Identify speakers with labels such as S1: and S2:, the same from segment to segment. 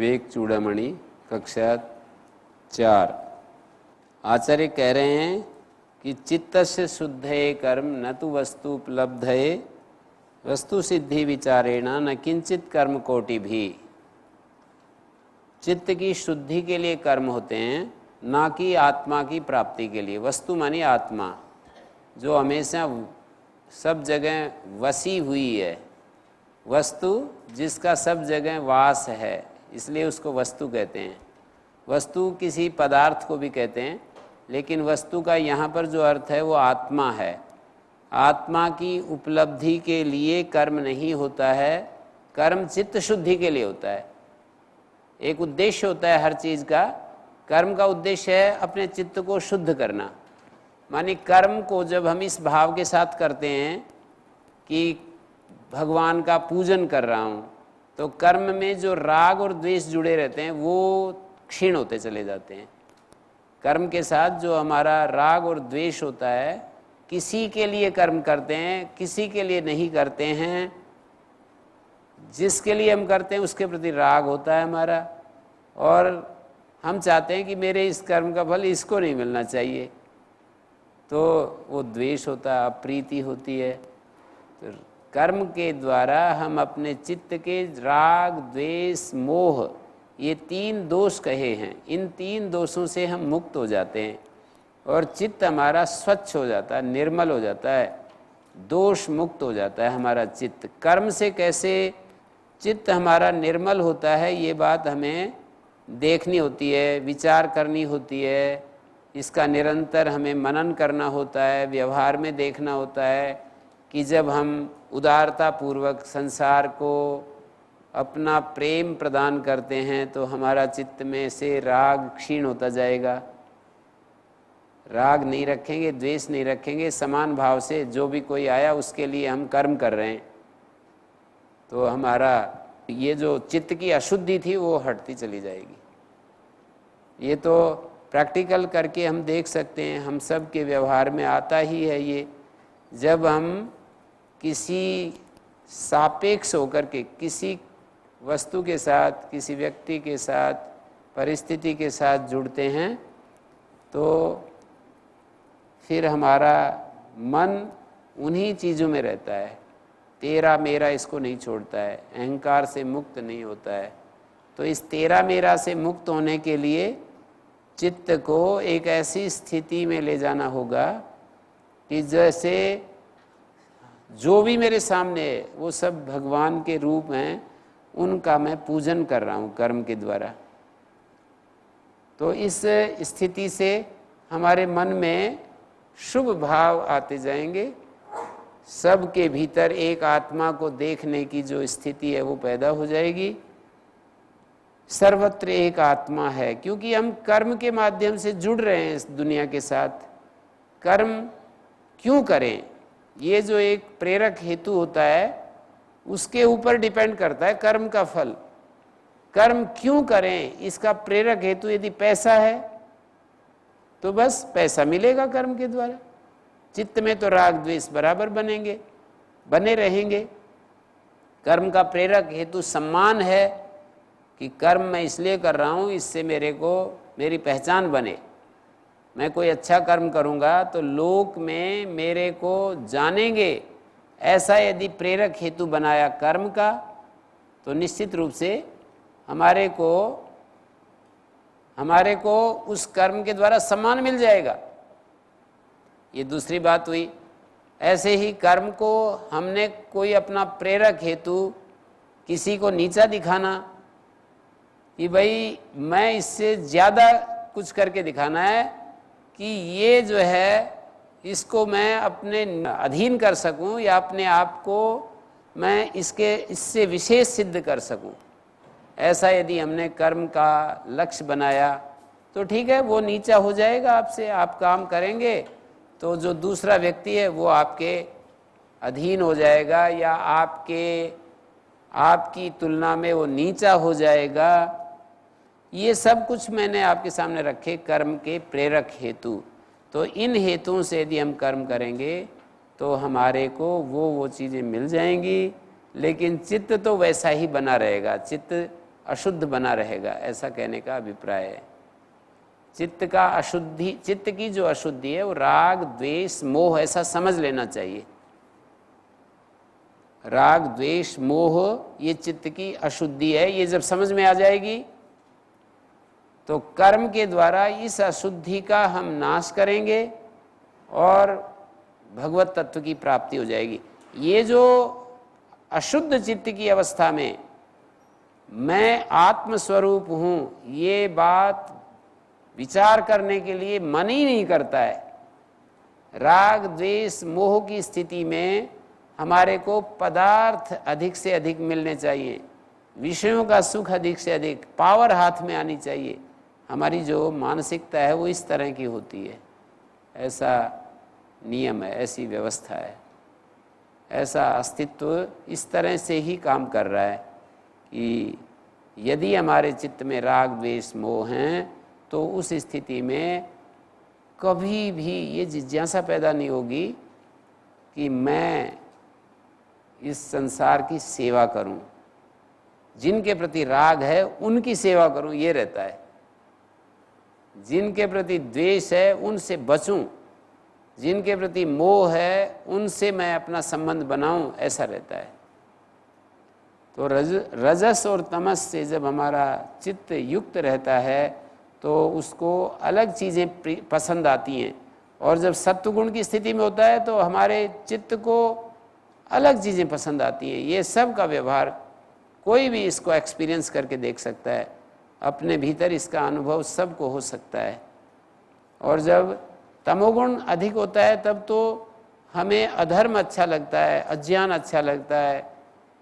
S1: विवेक चूड़ामणि कक्षा 4। आचार्य कह रहे हैं कि चित्तस्य शुद्धये कर्म न तो वस्तु उपलब्धये वस्तु सिद्धि विचारेण न किंचित कर्म कोटि भी। चित्त की शुद्धि के लिए कर्म होते हैं, ना कि आत्मा की प्राप्ति के लिए। वस्तु मानी आत्मा, जो हमेशा सब जगह वसी हुई है। वस्तु जिसका सब जगह वास है, इसलिए उसको वस्तु कहते हैं। वस्तु किसी पदार्थ को भी कहते हैं, लेकिन वस्तु का यहाँ पर जो अर्थ है वो आत्मा है। आत्मा की उपलब्धि के लिए कर्म नहीं होता है, कर्म चित्त शुद्धि के लिए होता है। एक उद्देश्य होता है हर चीज़ का। कर्म का उद्देश्य है अपने चित्त को शुद्ध करना। मानी कर्म को जब हम इस भाव के साथ करते हैं कि भगवान का पूजन कर रहा हूँ, तो कर्म में जो राग और द्वेष जुड़े रहते हैं वो क्षीण होते चले जाते हैं। कर्म के साथ जो हमारा राग और द्वेष होता है, किसी के लिए कर्म करते हैं, किसी के लिए नहीं करते हैं। जिसके लिए हम करते हैं उसके प्रति राग होता है हमारा, और हम चाहते हैं कि मेरे इस कर्म का फल इसको नहीं मिलना चाहिए, तो वो द्वेष होता है, अप्रीति होती है। तो कर्म के द्वारा हम अपने चित्त के राग, द्वेष, मोह, ये 3 दोष कहे हैं, इन 3 दोषों से हम मुक्त हो जाते हैं और चित्त हमारा स्वच्छ हो जाता है, निर्मल हो जाता है, दोष मुक्त हो जाता है हमारा चित्त। कर्म से कैसे चित्त हमारा निर्मल होता है, ये बात हमें देखनी होती है, विचार करनी होती है। इसका निरंतर हमें मनन करना होता है, व्यवहार में देखना होता है कि जब हम उदारता पूर्वक संसार को अपना प्रेम प्रदान करते हैं तो हमारा चित्त में से राग क्षीण होता जाएगा। राग नहीं रखेंगे, द्वेष नहीं रखेंगे, समान भाव से जो भी कोई आया उसके लिए हम कर्म कर रहे हैं, तो हमारा ये जो चित्त की अशुद्धि थी वो हटती चली जाएगी। ये तो प्रैक्टिकल करके हम देख सकते हैं, हम सब के व्यवहार में आता ही है ये। जब हम किसी सापेक्ष होकर के किसी वस्तु के साथ, किसी व्यक्ति के साथ, परिस्थिति के साथ जुड़ते हैं, तो फिर हमारा मन उन्हीं चीज़ों में रहता है, तेरा मेरा इसको नहीं छोड़ता है, अहंकार से मुक्त नहीं होता है। तो इस तेरा मेरा से मुक्त होने के लिए चित्त को एक ऐसी स्थिति में ले जाना होगा कि जैसे जो भी मेरे सामने है वो सब भगवान के रूप हैं, उनका मैं पूजन कर रहा हूँ कर्म के द्वारा। तो इस स्थिति से हमारे मन में शुभ भाव आते जाएंगे। सबके भीतर एक आत्मा को देखने की जो स्थिति है वो पैदा हो जाएगी। सर्वत्र एक आत्मा है, क्योंकि हम कर्म के माध्यम से जुड़ रहे हैं इस दुनिया के साथ। कर्म क्यों करें, ये जो एक प्रेरक हेतु होता है उसके ऊपर डिपेंड करता है कर्म का फल। कर्म क्यों करें, इसका प्रेरक हेतु यदि पैसा है तो बस पैसा मिलेगा कर्म के द्वारा। चित्त में तो राग द्वेष बराबर बने रहेंगे। कर्म का प्रेरक हेतु सम्मान है कि कर्म मैं इसलिए कर रहा हूँ, इससे मेरी पहचान बने। मैं कोई अच्छा कर्म करूँगा तो लोक में मेरे को जानेंगे, ऐसा यदि प्रेरक हेतु बनाया कर्म का, तो निश्चित रूप से हमारे को उस कर्म के द्वारा सम्मान मिल जाएगा। ये दूसरी बात हुई। ऐसे ही कर्म को हमने कोई अपना प्रेरक हेतु, किसी को नीचा दिखाना कि भाई मैं इससे ज़्यादा कुछ करके दिखाना है कि ये जो है इसको मैं अपने अधीन कर सकूं, या अपने आप को मैं इससे विशेष सिद्ध कर सकूं। ऐसा यदि हमने कर्म का लक्ष्य बनाया तो ठीक है, वो नीचा हो जाएगा आपसे। आप काम करेंगे तो जो दूसरा व्यक्ति है वो आपके अधीन हो जाएगा, या आपकी तुलना में वो नीचा हो जाएगा। ये सब कुछ मैंने आपके सामने रखे कर्म के प्रेरक हेतु। तो इन हेतुओं से यदि हम कर्म करेंगे तो हमारे को वो चीज़ें मिल जाएंगी, लेकिन चित्त तो वैसा ही बना रहेगा। चित्त अशुद्ध बना रहेगा, ऐसा कहने का अभिप्राय है। चित्त का अशुद्धि, चित्त की जो अशुद्धि है वो राग द्वेष मोह, ऐसा समझ लेना चाहिए। राग द्वेष मोह ये चित्त की अशुद्धि है। ये जब समझ में आ जाएगी तो कर्म के द्वारा इस अशुद्धि का हम नाश करेंगे और भगवत तत्व की प्राप्ति हो जाएगी। ये जो अशुद्ध चित्त की अवस्था में मैं आत्मस्वरूप हूँ, ये बात विचार करने के लिए मन ही नहीं करता है। राग द्वेष मोह की स्थिति में हमारे को पदार्थ अधिक से अधिक मिलने चाहिए, विषयों का सुख अधिक से अधिक, पावर हाथ में आनी चाहिए। हमारी जो मानसिकता है वो इस तरह की होती है। ऐसा नियम है, ऐसी व्यवस्था है, ऐसा अस्तित्व इस तरह से ही काम कर रहा है कि यदि हमारे चित्त में राग द्वेष मोह हैं तो उस स्थिति में कभी भी ये जिज्ञासा पैदा नहीं होगी कि मैं इस संसार की सेवा करूं, जिनके प्रति राग है उनकी सेवा करूं, ये रहता है। जिनके प्रति द्वेष है उनसे बचूं, जिनके प्रति मोह है उनसे मैं अपना संबंध बनाऊं, ऐसा रहता है। तो रजस और तमस से जब हमारा चित्त युक्त रहता है तो उसको अलग चीज़ें पसंद आती हैं, और जब सत्वगुण की स्थिति में होता है तो हमारे चित्त को अलग चीज़ें पसंद आती हैं। ये सब का व्यवहार कोई भी इसको एक्सपीरियंस करके देख सकता है, अपने भीतर इसका अनुभव सबको हो सकता है। और जब तमोगुण अधिक होता है तब तो हमें अधर्म अच्छा लगता है, अज्ञान अच्छा लगता है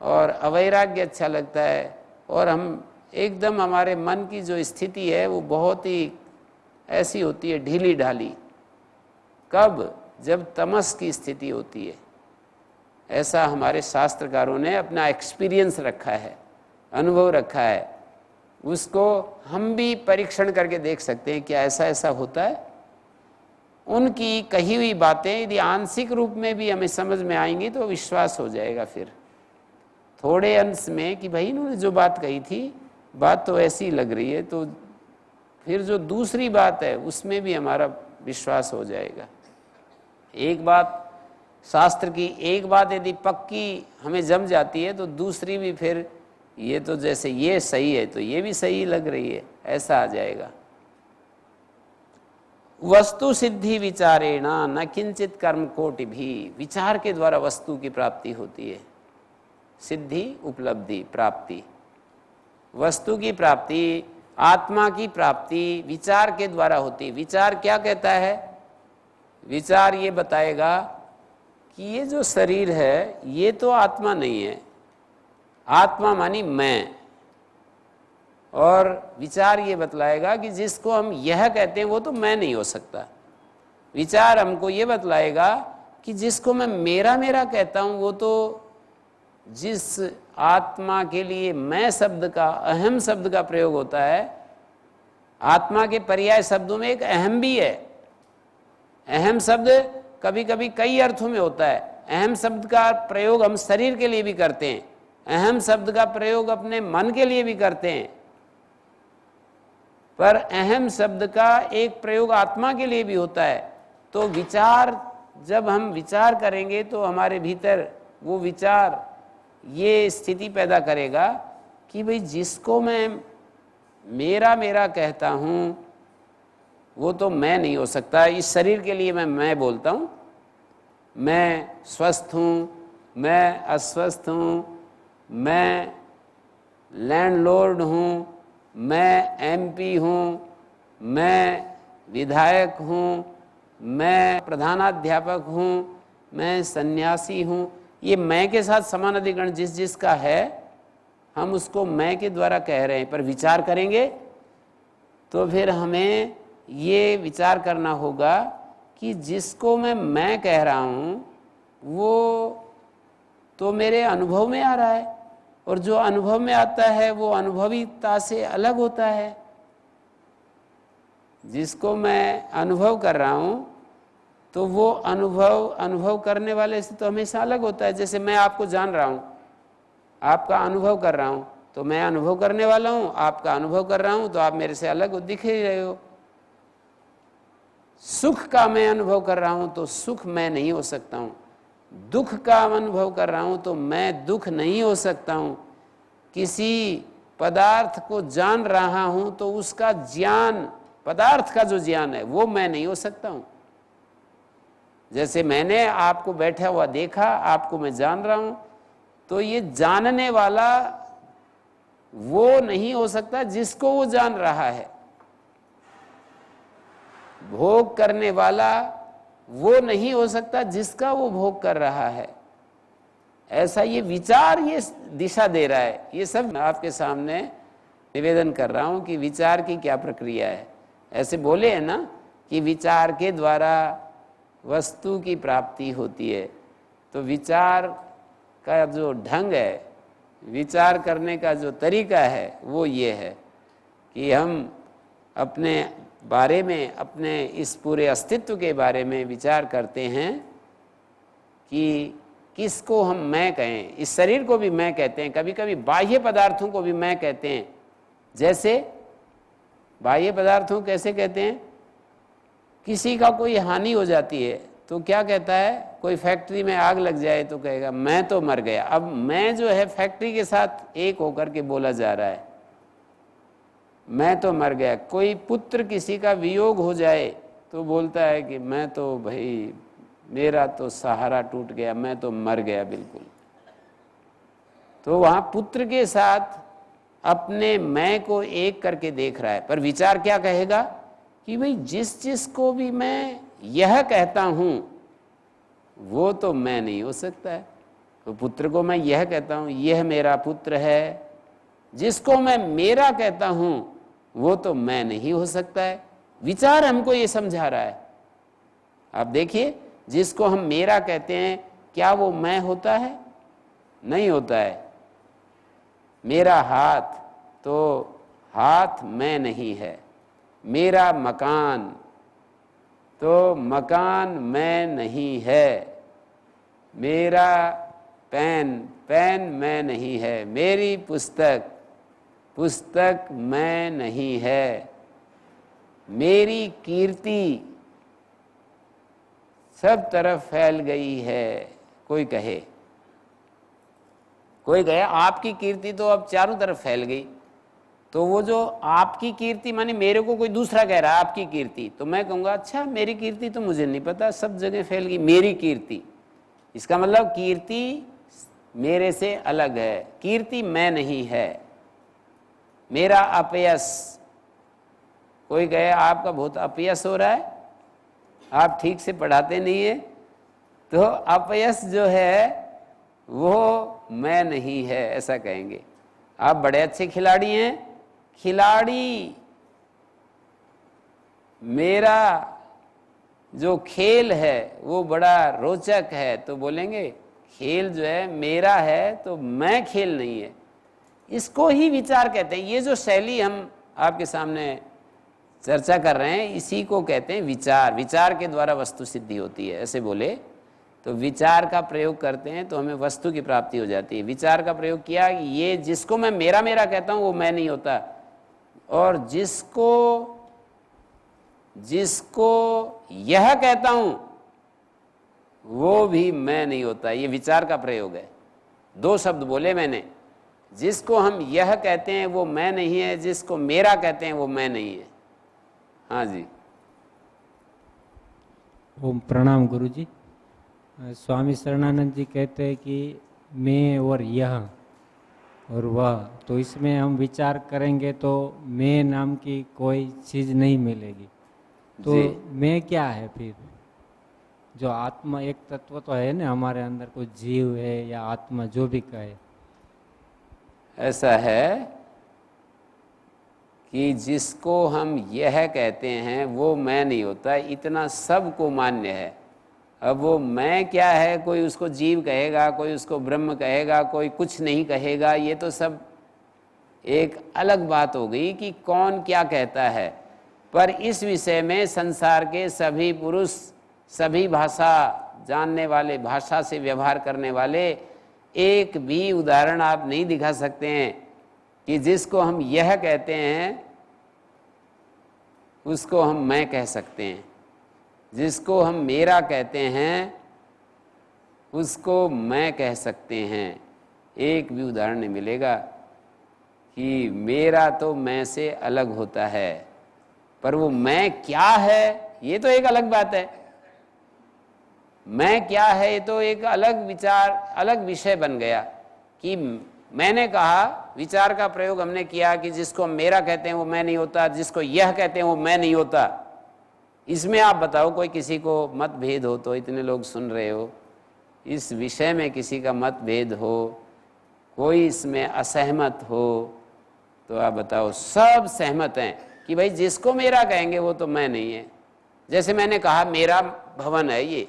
S1: और अवैराग्य अच्छा लगता है, और हम एकदम हमारे मन की जो स्थिति है वो बहुत ही ऐसी होती है ढीली ढाली। कब? जब तमस की स्थिति होती है। ऐसा हमारे शास्त्रकारों ने अपना एक्सपीरियंस रखा है, अनुभव रखा है। उसको हम भी परीक्षण करके देख सकते हैं क्या ऐसा ऐसा होता है। उनकी कही हुई बातें यदि आंशिक रूप में भी हमें समझ में आएंगी तो विश्वास हो जाएगा। फिर थोड़े अंश में कि भाई इन्होंने जो बात कही थी बात तो ऐसी लग रही है, तो फिर जो दूसरी बात है उसमें भी हमारा विश्वास हो जाएगा। एक बात शास्त्र की, एक बात यदि पक्की हमें जम जाती है तो दूसरी भी फिर ये तो जैसे ये सही है तो ये भी सही लग रही है, ऐसा आ जाएगा। वस्तु सिद्धि विचारेण न किंचित कर्म कोटि भी, विचार के द्वारा वस्तु की प्राप्ति होती है। सिद्धि उपलब्धि प्राप्ति, वस्तु की प्राप्ति, आत्मा की प्राप्ति विचार के द्वारा होती है। विचार क्या कहता है? विचार ये बताएगा कि ये जो शरीर है ये तो आत्मा नहीं है, आत्मा मानी मैं। और विचार ये बतलाएगा कि जिसको हम यह कहते हैं वो तो मैं नहीं हो सकता। विचार हमको ये बतलाएगा कि जिसको मैं मेरा मेरा कहता हूँ वो तो, जिस आत्मा के लिए मैं शब्द का, अहम शब्द का प्रयोग होता है, आत्मा के पर्याय शब्दों में एक अहम भी है। अहम शब्द कभी कभी कई अर्थों में होता है। अहम शब्द का प्रयोग हम शरीर के लिए भी करते हैं, अहम शब्द का प्रयोग अपने मन के लिए भी करते हैं, पर अहम शब्द का एक प्रयोग आत्मा के लिए भी होता है। तो विचार, जब हम विचार करेंगे तो हमारे भीतर वो विचार ये स्थिति पैदा करेगा कि भाई जिसको मैं मेरा मेरा कहता हूँ वो तो मैं नहीं हो सकता। इस शरीर के लिए मैं बोलता हूँ, मैं स्वस्थ हूँ, मैं अस्वस्थ हूँ, मैं लैंडलॉर्ड हूँ, मैं एमपी हूँ, मैं विधायक हूँ, मैं प्रधानाध्यापक हूँ, मैं सन्यासी हूँ। ये मैं के साथ समानाधिकरण जिस जिसका है हम उसको मैं के द्वारा कह रहे हैं। पर विचार करेंगे तो फिर हमें ये विचार करना होगा कि जिसको मैं कह रहा हूँ वो तो मेरे अनुभव में आ रहा है, और जो अनुभव में आता है वो अनुभवीता से अलग होता है। जिसको मैं अनुभव कर रहा हूँ तो वो अनुभव करने वाले से तो हमेशा अलग होता है। जैसे मैं आपको जान रहा हूँ, आपका अनुभव कर रहा हूँ, तो मैं अनुभव करने वाला हूँ, आपका अनुभव कर रहा हूँ, तो आप मेरे से अलग दिख ही रहे हो। सुख का मैं अनुभव कर रहा हूँ तो सुख मैं नहीं हो सकता हूँ, दुख का अनुभव कर रहा हूँ तो मैं दुख नहीं हो सकता हूँ। किसी पदार्थ को जान रहा हूँ तो उसका ज्ञान, पदार्थ का जो ज्ञान है वो मैं नहीं हो सकता हूँ। जैसे मैंने आपको बैठा हुआ देखा, आपको मैं जान रहा हूँ, तो ये जानने वाला वो नहीं हो सकता जिसको वो जान रहा है। भोग करने वाला वो नहीं हो सकता जिसका वो भोग कर रहा है। ऐसा ये विचार ये दिशा दे रहा है। ये सब मैं आपके सामने निवेदन कर रहा हूं कि विचार की क्या प्रक्रिया है। ऐसे बोले हैं ना कि विचार के द्वारा वस्तु की प्राप्ति होती है, तो विचार का जो ढंग है, विचार करने का जो तरीका है वो ये है कि हम अपने बारे में, अपने इस पूरे अस्तित्व के बारे में विचार करते हैं कि किसको हम मैं कहें। इस शरीर को भी मैं कहते हैं, कभी कभी बाह्य पदार्थों को भी मैं कहते हैं। जैसे बाह्य पदार्थों कैसे कहते हैं? किसी का कोई हानि हो जाती है तो क्या कहता है? कोई फैक्ट्री में आग लग जाए तो कहेगा मैं तो मर गया। अब मैं जो है फैक्ट्री के साथ एक होकर के बोला जा रहा है, मैं तो मर गया। कोई पुत्र किसी का वियोग हो जाए तो बोलता है कि मैं तो भाई, मेरा तो सहारा टूट गया, मैं तो मर गया बिल्कुल। तो वहाँ पुत्र के साथ अपने मैं को एक करके देख रहा है। पर विचार क्या कहेगा कि भाई जिस को भी मैं यह कहता हूँ वो तो मैं नहीं हो सकता है। तो पुत्र को मैं यह कहता हूँ, यह मेरा पुत्र है। जिसको मैं मेरा कहता हूँ वो तो मैं नहीं हो सकता है। विचार हमको ये समझा रहा है। आप देखिए, जिसको हम मेरा कहते हैं क्या वो मैं होता है? नहीं होता है। मेरा हाथ, तो हाथ मैं नहीं है। मेरा मकान, तो मकान मैं नहीं है। मेरा पेन, पेन मैं नहीं है। मेरी पुस्तक, पुस्तक मैं नहीं है। मेरी कीर्ति सब तरफ फैल गई है। कोई कहे आपकी कीर्ति तो अब चारों तरफ फैल गई। तो वो जो आपकी कीर्ति माने मेरे को कोई दूसरा कह रहा है आपकी कीर्ति, तो मैं कहूँगा अच्छा मेरी कीर्ति तो मुझे नहीं पता, सब जगह फैल गई मेरी कीर्ति। इसका मतलब कीर्ति मेरे से अलग है, कीर्ति मैं नहीं है। मेरा अपयश, कोई कहे आपका बहुत अपयश हो रहा है, आप ठीक से पढ़ाते नहीं है, तो अपयश जो है वो मैं नहीं है, ऐसा कहेंगे। आप बड़े अच्छे खिलाड़ी हैं, खिलाड़ी मेरा जो खेल है वो बड़ा रोचक है, तो बोलेंगे खेल जो है मेरा है तो मैं खेल नहीं है। इसको ही विचार कहते हैं। ये जो शैली हम आपके सामने चर्चा कर रहे हैं इसी को कहते हैं विचार। विचार के द्वारा वस्तु सिद्धि होती है। ऐसे बोले तो विचार का प्रयोग करते हैं तो हमें वस्तु की प्राप्ति हो जाती है। विचार का प्रयोग किया, ये जिसको मैं मेरा मेरा कहता हूँ वो मैं नहीं होता, और जिसको यह कहता हूँ वो भी मैं नहीं होता। ये विचार का प्रयोग है। दो शब्द बोले मैंने, जिसको हम यह कहते हैं वो मैं नहीं है, जिसको मेरा कहते हैं वो मैं नहीं है। हाँ जी।
S2: ओम प्रणाम गुरु जी। स्वामी शरणानंद जी कहते हैं कि मैं और यह और वह, तो इसमें हम विचार करेंगे तो मैं नाम की कोई चीज़ नहीं मिलेगी। तो मैं क्या है फिर? जो आत्मा एक तत्व तो है ना हमारे अंदर, कोई जीव है या आत्मा जो भी कहे।
S1: ऐसा है कि जिसको हम यह कहते हैं वो मैं नहीं होता, इतना सबको मान्य है। अब वो मैं क्या है, कोई उसको जीव कहेगा, कोई उसको ब्रह्म कहेगा, कोई कुछ नहीं कहेगा, ये तो सब एक अलग बात हो गई कि कौन क्या कहता है। पर इस विषय में संसार के सभी पुरुष, सभी भाषा जानने वाले, भाषा से व्यवहार करने वाले एक भी उदाहरण आप नहीं दिखा सकते हैं कि जिसको हम यह कहते हैं उसको हम मैं कह सकते हैं, जिसको हम मेरा कहते हैं उसको मैं कह सकते हैं। एक भी उदाहरण नहीं मिलेगा कि मेरा तो मैं से अलग होता है, पर वो मैं क्या है ये तो एक अलग बात है। मैं क्या है ये तो एक अलग विचार, अलग विषय बन गया कि मैंने कहा, विचार का प्रयोग हमने किया कि जिसको हम मेरा कहते हैं वो मैं नहीं होता, जिसको यह कहते हैं वो मैं नहीं होता। इसमें आप बताओ कोई किसी को मतभेद हो, तो इतने लोग सुन रहे हो, इस विषय में किसी का मतभेद हो, कोई इसमें असहमत हो, तो आप बताओ। सब सहमत हैं कि भाई जिसको मेरा कहेंगे वो तो मैं नहीं है। जैसे मैंने कहा मेरा भवन है ये,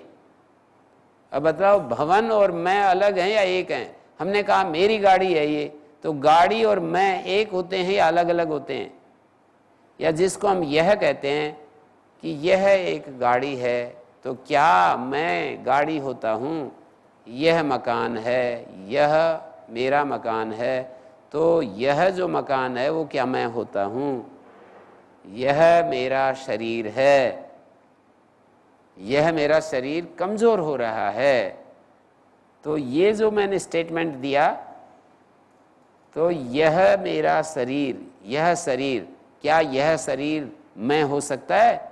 S1: अब बताओ भवन और मैं अलग हैं या एक हैं? हमने कहा मेरी गाड़ी है ये, तो गाड़ी और मैं एक होते हैं या अलग अलग होते हैं? या जिसको हम यह कहते हैं कि यह एक गाड़ी है, तो क्या मैं गाड़ी होता हूँ? यह मकान है, यह मेरा मकान है, तो यह जो मकान है वो क्या मैं होता हूँ? यह मेरा शरीर है, यह मेरा शरीर कमज़ोर हो रहा है, तो ये जो मैंने स्टेटमेंट दिया, तो यह मेरा शरीर, यह शरीर, क्या यह शरीर मैं हो सकता है?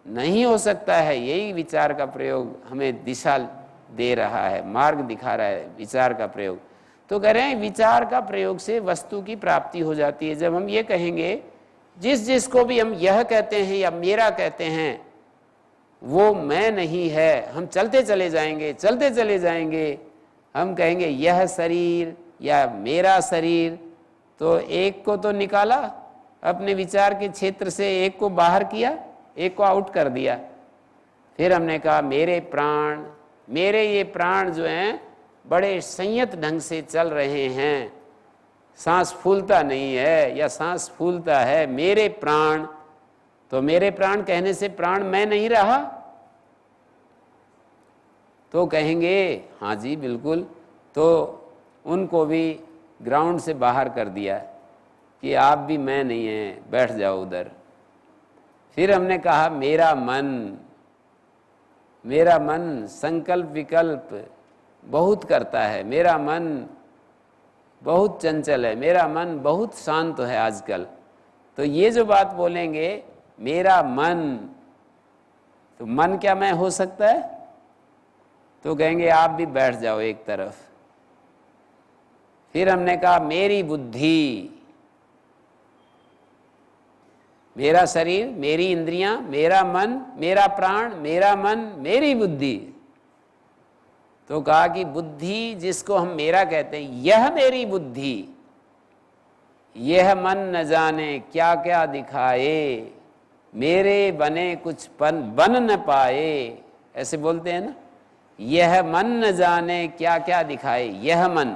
S1: नहीं हो सकता है। यही विचार का प्रयोग हमें दिशा दे रहा है, मार्ग दिखा रहा है विचार का प्रयोग। तो कह रहे हैं विचार का प्रयोग से वस्तु की प्राप्ति हो जाती है। जब हम ये कहेंगे, जिसको भी हम यह कहते हैं या मेरा कहते हैं वो मैं नहीं है, हम चलते चले जाएंगे, चलते चले जाएंगे, हम कहेंगे यह शरीर या मेरा शरीर, तो एक को तो निकाला अपने विचार के क्षेत्र से, एक को बाहर किया, एक को आउट कर दिया। फिर हमने कहा मेरे प्राण, मेरे ये प्राण जो हैं बड़े संयत ढंग से चल रहे हैं, सांस फूलता नहीं है या सांस फूलता है, मेरे प्राण। तो मेरे प्राण कहने से प्राण मैं नहीं रहा? तो कहेंगे हाँ जी बिल्कुल, तो उनको भी ग्राउंड से बाहर कर दिया कि आप भी मैं नहीं हैं, बैठ जाओ उधर। फिर हमने कहा मेरा मन, मेरा मन संकल्प विकल्प बहुत करता है, मेरा मन बहुत चंचल है, मेरा मन बहुत शांत है आजकल। तो ये जो बात बोलेंगे मेरा मन, तो मन क्या मैं हो सकता है? तो कहेंगे आप भी बैठ जाओ एक तरफ। फिर हमने कहा मेरी बुद्धि, मेरा शरीर, मेरी इंद्रियां, मेरा मन, मेरा प्राण, मेरा मन, मेरी बुद्धि। तो कहा कि बुद्धि जिसको हम मेरा कहते हैं, यह मेरी बुद्धि, यह मन न जाने क्या क्या दिखाए, मेरे बने कुछ बन न पाए, ऐसे बोलते हैं ना। यह मन न जाने क्या क्या दिखाए, यह मन,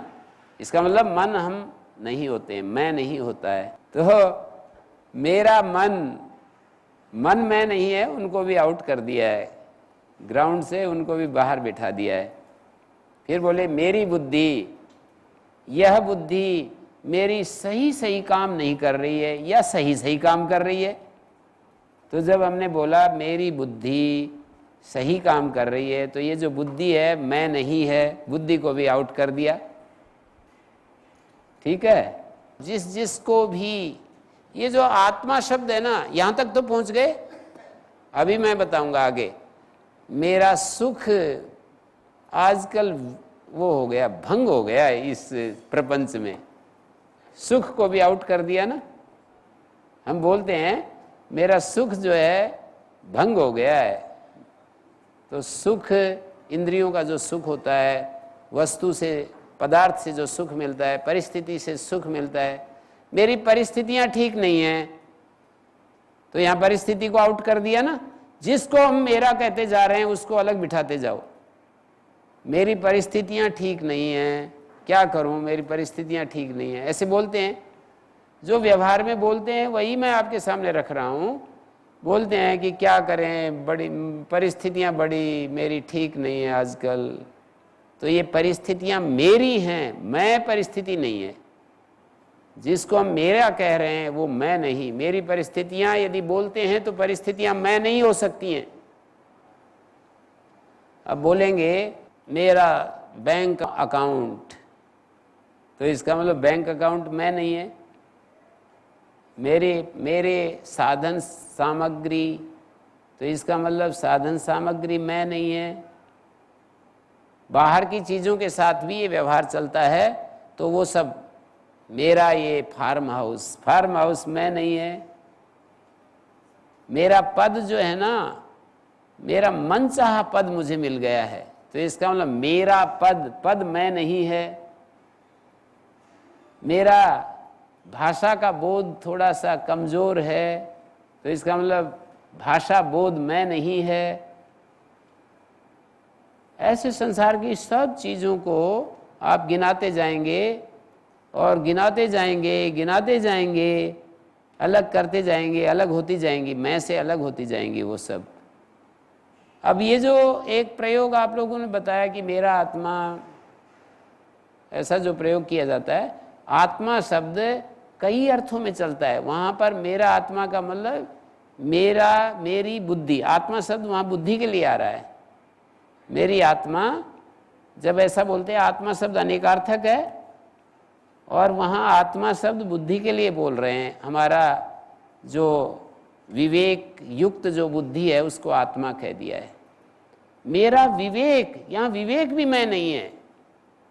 S1: इसका मतलब मन हम नहीं होते, मैं नहीं होता है। तो मेरा मन, मन मैं नहीं है, उनको भी आउट कर दिया है ग्राउंड से, उनको भी बाहर बिठा दिया है। फिर बोले मेरी बुद्धि, यह बुद्धि मेरी सही सही काम नहीं कर रही है या सही सही काम कर रही है। तो जब हमने बोला मेरी बुद्धि सही काम कर रही है, तो ये जो बुद्धि है मैं नहीं है, बुद्धि को भी आउट कर दिया। ठीक है, जिसको भी ये जो आत्मा शब्द है ना, यहां तक तो पहुंच गए। अभी मैं बताऊंगा आगे। मेरा सुख आजकल वो हो गया, भंग हो गया है इस प्रपंच में, सुख को भी आउट कर दिया ना। हम बोलते हैं मेरा सुख जो है भंग हो गया है। तो सुख, इंद्रियों का जो सुख होता है, वस्तु से, पदार्थ से जो सुख मिलता है, परिस्थिति से सुख मिलता है, मेरी परिस्थितियां ठीक नहीं हैं, तो यहां परिस्थिति को आउट कर दिया ना। जिसको हम मेरा कहते जा रहे हैं उसको अलग बिठाते जाओ। मेरी परिस्थितियां ठीक नहीं हैं, क्या करूं, मेरी परिस्थितियां ठीक नहीं हैं, ऐसे बोलते हैं। जो व्यवहार में बोलते हैं वही मैं आपके सामने रख रहा हूं। बोलते हैं कि क्या करें, बड़ी परिस्थितियां बड़ी मेरी ठीक नहीं है आजकल। तो ये परिस्थितियां मेरी हैं, मैं परिस्थिति नहीं है। जिसको हम मेरा कह रहे हैं वो मैं नहीं। मेरी परिस्थितियां यदि बोलते हैं तो परिस्थितियां मैं नहीं हो सकती हैं। अब बोलेंगे मेरा बैंक अकाउंट, तो इसका मतलब बैंक अकाउंट मैं नहीं है। मेरे साधन सामग्री, तो इसका मतलब साधन सामग्री मैं नहीं है। बाहर की चीज़ों के साथ भी ये व्यवहार चलता है, तो वो सब मेरा ये फार्म हाउस मैं नहीं है। मेरा पद जो है ना, मेरा मनचाहा पद मुझे मिल गया है, तो इसका मतलब मेरा पद मैं नहीं है। मेरा भाषा का बोध थोड़ा सा कमज़ोर है, तो इसका मतलब भाषा बोध मैं नहीं है। ऐसे संसार की सब चीज़ों को आप गिनाते जाएंगे और गिनाते जाएंगे, अलग करते जाएंगे, अलग होती जाएंगी, मैं से अलग होती जाएंगी वो सब। अब ये जो एक प्रयोग आप लोगों ने बताया कि मेरा आत्मा, ऐसा जो प्रयोग किया जाता है, आत्मा शब्द कई अर्थों में चलता है। वहाँ पर मेरा आत्मा का मतलब मेरी बुद्धि, आत्मा शब्द वहाँ बुद्धि के लिए आ रहा है। मेरी आत्मा, जब ऐसा बोलते हैं, आत्मा शब्द अनेकार्थक है और वहाँ आत्मा शब्द बुद्धि के लिए बोल रहे हैं। हमारा जो विवेक युक्त जो बुद्धि है उसको आत्मा कह दिया है। मेरा विवेक, यहाँ विवेक भी मैं नहीं है।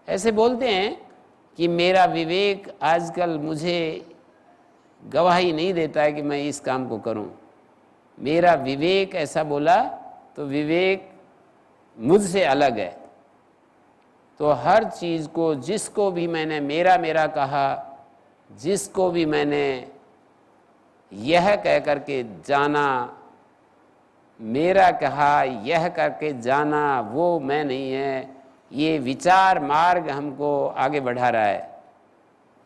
S1: ऐसे बोलते हैं कि मेरा विवेक आजकल मुझे गवाही नहीं देता है कि मैं इस काम को करूं। मेरा विवेक ऐसा बोला तो विवेक मुझसे अलग है। तो हर चीज़ को, जिसको भी मैंने मेरा कहा, जिसको भी मैंने यह कह करके जाना, मेरा कहा यह करके जाना, वो मैं नहीं है। ये विचार मार्ग हमको आगे बढ़ा रहा है।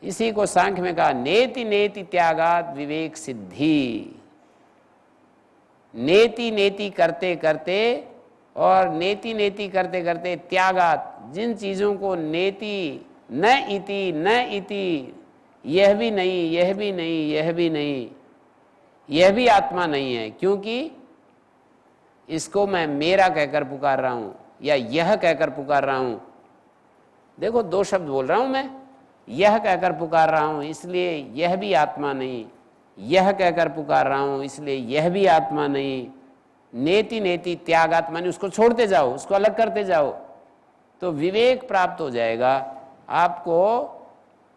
S1: इसी को सांख्य में कहा नेति नेति त्यागात विवेक सिद्धि। नेति नेति करते करते और नेति नेति करते करते त्यागात, जिन चीज़ों को नेति न इति, यह भी नहीं, यह भी नहीं, यह भी नहीं, यह भी आत्मा नहीं है, क्योंकि इसको मैं मेरा कहकर पुकार रहा हूं या यह कहकर पुकार रहा हूं। देखो, दो शब्द बोल रहा हूं मैं, यह कहकर पुकार रहा हूं इसलिए यह भी आत्मा नहीं, यह कहकर पुकार रहा हूं इसलिए यह भी आत्मा नहीं। नेति नेति त्यागात, माने उसको छोड़ते जाओ, उसको अलग करते जाओ, तो विवेक प्राप्त हो जाएगा आपको।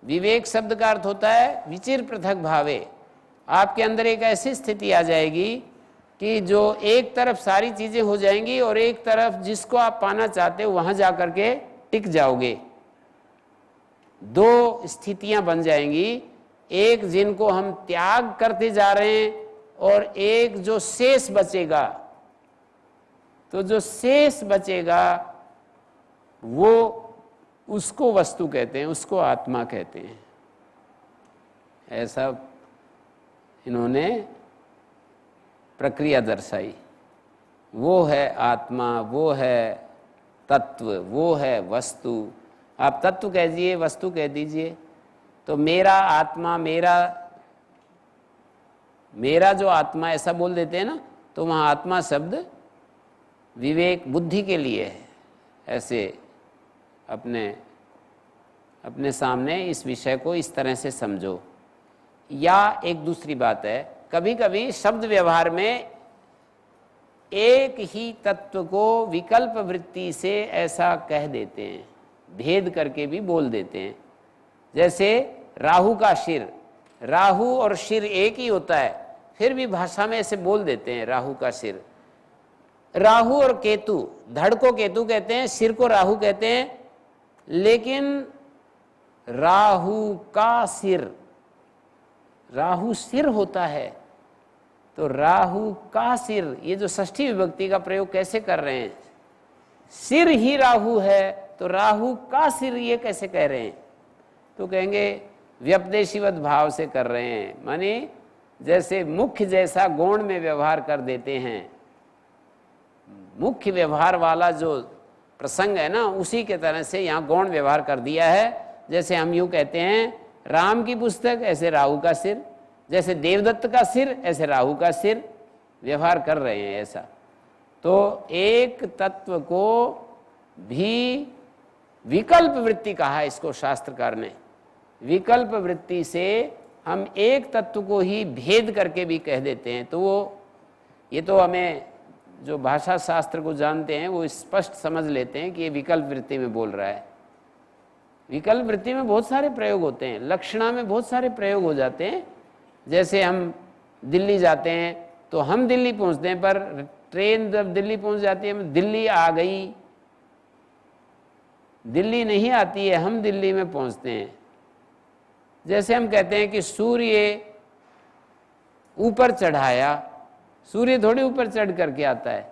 S1: विवेक शब्द का अर्थ होता है विचिर पृथक भावे। आपके अंदर एक ऐसी स्थिति आ जाएगी कि जो एक तरफ सारी चीज़ें हो जाएंगी और एक तरफ जिसको आप पाना चाहते हो वहाँ जा कर के टिक जाओगे। दो स्थितियां बन जाएंगी, एक जिनको हम त्याग करते जा रहे हैं और एक जो शेष बचेगा। तो जो शेष बचेगा वो, उसको वस्तु कहते हैं, उसको आत्मा कहते हैं। ऐसा इन्होंने प्रक्रिया दर्शाई। वो है आत्मा, वो है तत्व, वो है वस्तु। आप तत्व कह दीजिए, वस्तु कह दीजिए। तो मेरा आत्मा, मेरा जो आत्मा, ऐसा बोल देते हैं ना, तो वहाँ आत्मा शब्द विवेक बुद्धि के लिए है। ऐसे अपने सामने इस विषय को इस तरह से समझो। या एक दूसरी बात है, कभी कभी शब्द व्यवहार में एक ही तत्व को विकल्प वृत्ति से ऐसा कह देते हैं, भेद करके भी बोल देते हैं। जैसे राहु का शिर, राहु और शिर एक ही होता है, फिर भी भाषा में ऐसे बोल देते हैं राहु का सिर। राहु और केतु, धड़ को केतु कहते हैं, सिर को राहु कहते हैं, लेकिन राहु का सिर, राहु सिर होता है, तो राहु का सिर, ये जो षष्ठी विभक्ति का प्रयोग कैसे कर रहे हैं? सिर ही राहु है तो राहु का सिर ये कैसे कह रहे हैं? तो कहेंगे व्यपदेशीवत भाव से कर रहे हैं, माने जैसे मुख्य जैसा गौण में व्यवहार कर देते हैं। मुख्य व्यवहार वाला जो प्रसंग है ना, उसी के तरह से यहाँ गौण व्यवहार कर दिया है। जैसे हम यूँ कहते हैं राम की पुस्तक ऐसे राहु का सिर, जैसे देवदत्त का सिर ऐसे राहु का सिर, व्यवहार कर रहे हैं ऐसा। तो एक तत्व को भी विकल्प वृत्ति कहा है इसको शास्त्रकार ने। विकल्प वृत्ति से हम एक तत्व को ही भेद करके भी कह देते हैं। तो वो ये तो हमें जो भाषा शास्त्र को जानते हैं वो स्पष्ट समझ लेते हैं कि ये विकल्प वृत्ति में बोल रहा है। विकल्प वृत्ति में बहुत सारे प्रयोग होते हैं, लक्षणा में बहुत सारे प्रयोग हो जाते हैं। जैसे हम दिल्ली जाते हैं तो हम दिल्ली पहुंचते हैं, पर ट्रेन जब दिल्ली पहुंच जाती है दिल्ली आ गई, दिल्ली नहीं आती है, हम दिल्ली में पहुंचते हैं। जैसे हम कहते हैं कि सूर्य ऊपर चढ़ाया, सूर्य थोड़ी ऊपर चढ़ करके आता है।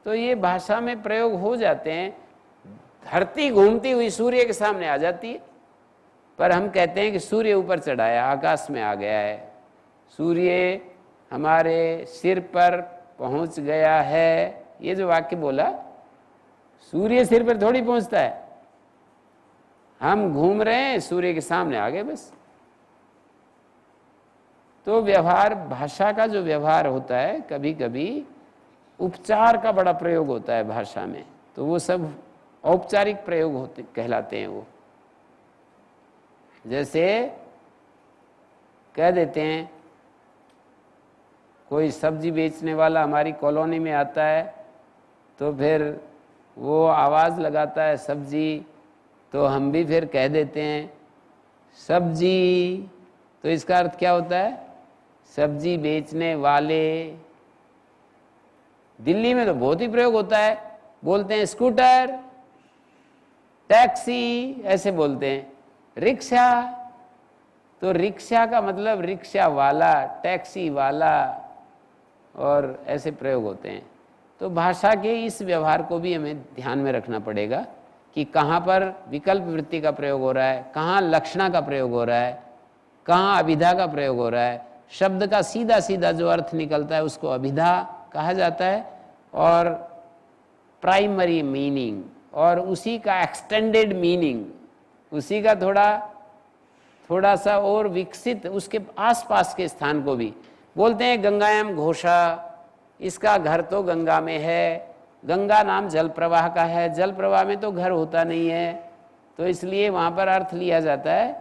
S1: तो ये भाषा में प्रयोग हो जाते हैं। धरती घूमती हुई सूर्य के सामने आ जाती है, पर हम कहते हैं कि सूर्य ऊपर चढ़ाया, आकाश में आ गया है। सूर्य हमारे सिर पर पहुंच गया है, ये जो वाक्य बोला, सूर्य सिर पर थोड़ी पहुंचता है। हम घूम रहे हैं, सूर्य के सामने आ गए बस। तो व्यवहार, भाषा का जो व्यवहार होता है, कभी कभी उपचार का बड़ा प्रयोग होता है भाषा में, तो वो सब औपचारिक प्रयोग होते कहलाते हैं। वो जैसे कह देते हैं कोई सब्जी बेचने वाला हमारी कॉलोनी में आता है, तो फिर वो आवाज़ लगाता है सब्जी, तो हम भी फिर कह देते हैं सब्जी। तो इसका अर्थ क्या होता है? सब्जी बेचने वाले। दिल्ली में तो बहुत ही प्रयोग होता है, बोलते हैं स्कूटर, टैक्सी, ऐसे बोलते हैं। रिक्शा, तो रिक्शा का मतलब रिक्शा वाला, टैक्सी वाला, और ऐसे प्रयोग होते हैं। तो भाषा के इस व्यवहार को भी हमें ध्यान में रखना पड़ेगा कि कहाँ पर विकल्प वृत्ति का प्रयोग हो रहा है, कहाँ लक्षणा का प्रयोग हो रहा है, कहाँ अभिधा का प्रयोग हो रहा है। शब्द का सीधा सीधा जो अर्थ निकलता है उसको अभिधा कहा जाता है, और प्राइमरी मीनिंग और उसी का एक्सटेंडेड मीनिंग, उसी का थोड़ा सा और विकसित उसके आसपास के स्थान को भी बोलते हैं। गंगायाम घोषा, इसका घर तो गंगा में है, गंगा नाम जल प्रवाह का है, जल प्रवाह में तो घर होता नहीं है, तो इसलिए वहाँ पर अर्थ लिया जाता है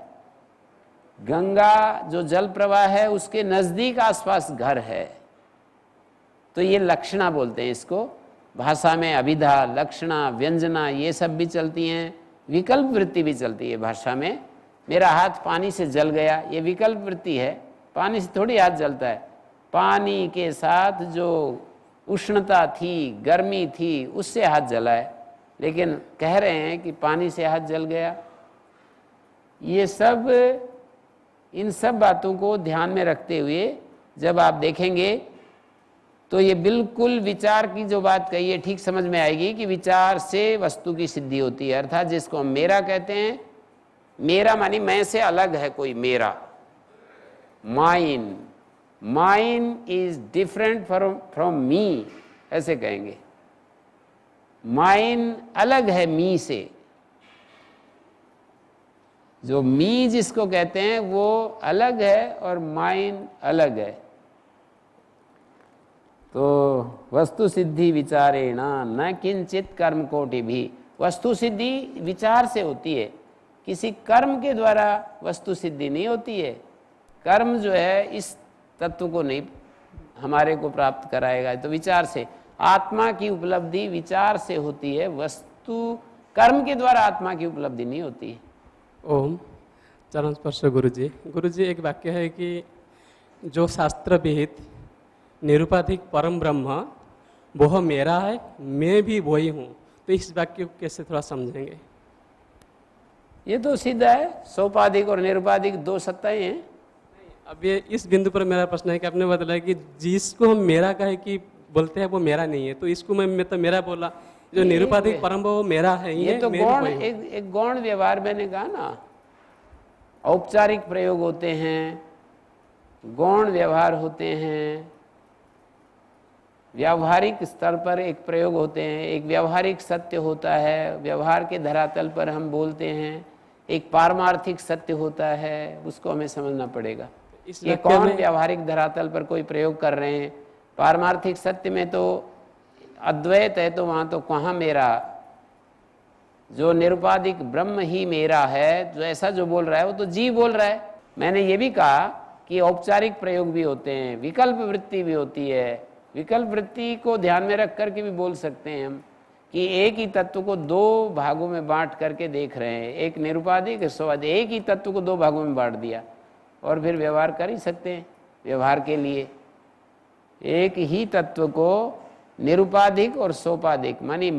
S1: गंगा जो जल प्रवाह है उसके नज़दीक आसपास घर है। तो ये लक्षणा बोलते हैं इसको। भाषा में अभिधा, लक्षणा, व्यंजना ये सब भी चलती हैं, विकल्प वृत्ति भी चलती है भाषा में। मेरा हाथ पानी से जल गया, ये विकल्प वृत्ति है, पानी से थोड़ी हाथ जलता है। पानी के साथ जो उष्णता थी, गर्मी थी, उससे हाथ जला है, लेकिन कह रहे हैं कि पानी से हाथ जल गया। ये सब, इन सब बातों को ध्यान में रखते हुए जब आप देखेंगे तो ये बिल्कुल विचार की जो बात कही है ठीक समझ में आएगी कि विचार से वस्तु की सिद्धि होती है। अर्थात जिसको हम मेरा कहते हैं, मेरा मानी मैं से अलग है कोई मेरा, mine, mine is different from me, ऐसे कहेंगे। माइन अलग है मी से। जो मी जिसको कहते हैं वो अलग है और माइन अलग है। तो वस्तु सिद्धि विचारेण न किंचित कर्म कोटि भी। वस्तु सिद्धि विचार से होती है, किसी कर्म के द्वारा वस्तु सिद्धि नहीं होती है। कर्म जो है इस तत्व को नहीं हमारे को प्राप्त कराएगा, तो विचार से। आत्मा की उपलब्धि विचार से होती है, वस्तु कर्म के द्वारा आत्मा की उपलब्धि नहीं होती है।
S3: ओम चरण स्पर्श गुरुजी एक वाक्य है कि जो शास्त्र विहित निरुपाधिक परम ब्रह्म वह मेरा है, मैं भी वही हूँ। तो इस वाक्य को कैसे थोड़ा समझेंगे?
S1: ये तो सीधा है, सोपाधिक और निरुपाधिक दो सत्ताएं हैं।
S3: अब ये इस बिंदु पर मेरा प्रश्न है कि आपने बताया कि जिसको हम मेरा कहे कि बोलते हैं वो मेरा नहीं है, तो इसको मैं तो मेरा बोला, जो निरुपाधिक परम वो मेरा है।
S1: ये तो गौण, एक गौण व्यवहार मैंने कहा ना। औपचारिक प्रयोग होते हैं, गौण व्यवहार होते हैं, व्यावहारिक स्तर पर एक प्रयोग होते हैं, एक व्यवहारिक सत्य होता है, व्यवहार के धरातल पर हम बोलते हैं। एक पारमार्थिक सत्य होता है, उसको हमें समझना पड़ेगा।
S3: इस
S1: ये
S3: वाक्य
S1: कौन
S3: में
S1: व्यावहारिक धरातल पर कोई प्रयोग कर रहे हैं? पारमार्थिक सत्य में तो अद्वैत है, तो वहाँ तो कहाँ मेरा, जो निरुपाधिक ब्रह्म ही मेरा है, जो ऐसा जो बोल रहा है वो तो जीव बोल रहा है। मैंने ये भी कहा कि औपचारिक प्रयोग भी होते हैं, विकल्प वृत्ति भी होती है। विकल्प वृत्ति को ध्यान में रख करके भी बोल सकते हैं हम कि एक ही तत्व को दो भागों में बांट करके देख रहे हैं, एक निरुपाधिक, एक स्वाभाविक। एक ही तत्व को दो भागों में बांट दिया और फिर व्यवहार कर ही सकते हैं। व्यवहार के लिए एक ही तत्व को निरुपाधिक और सोपाधिक, मानी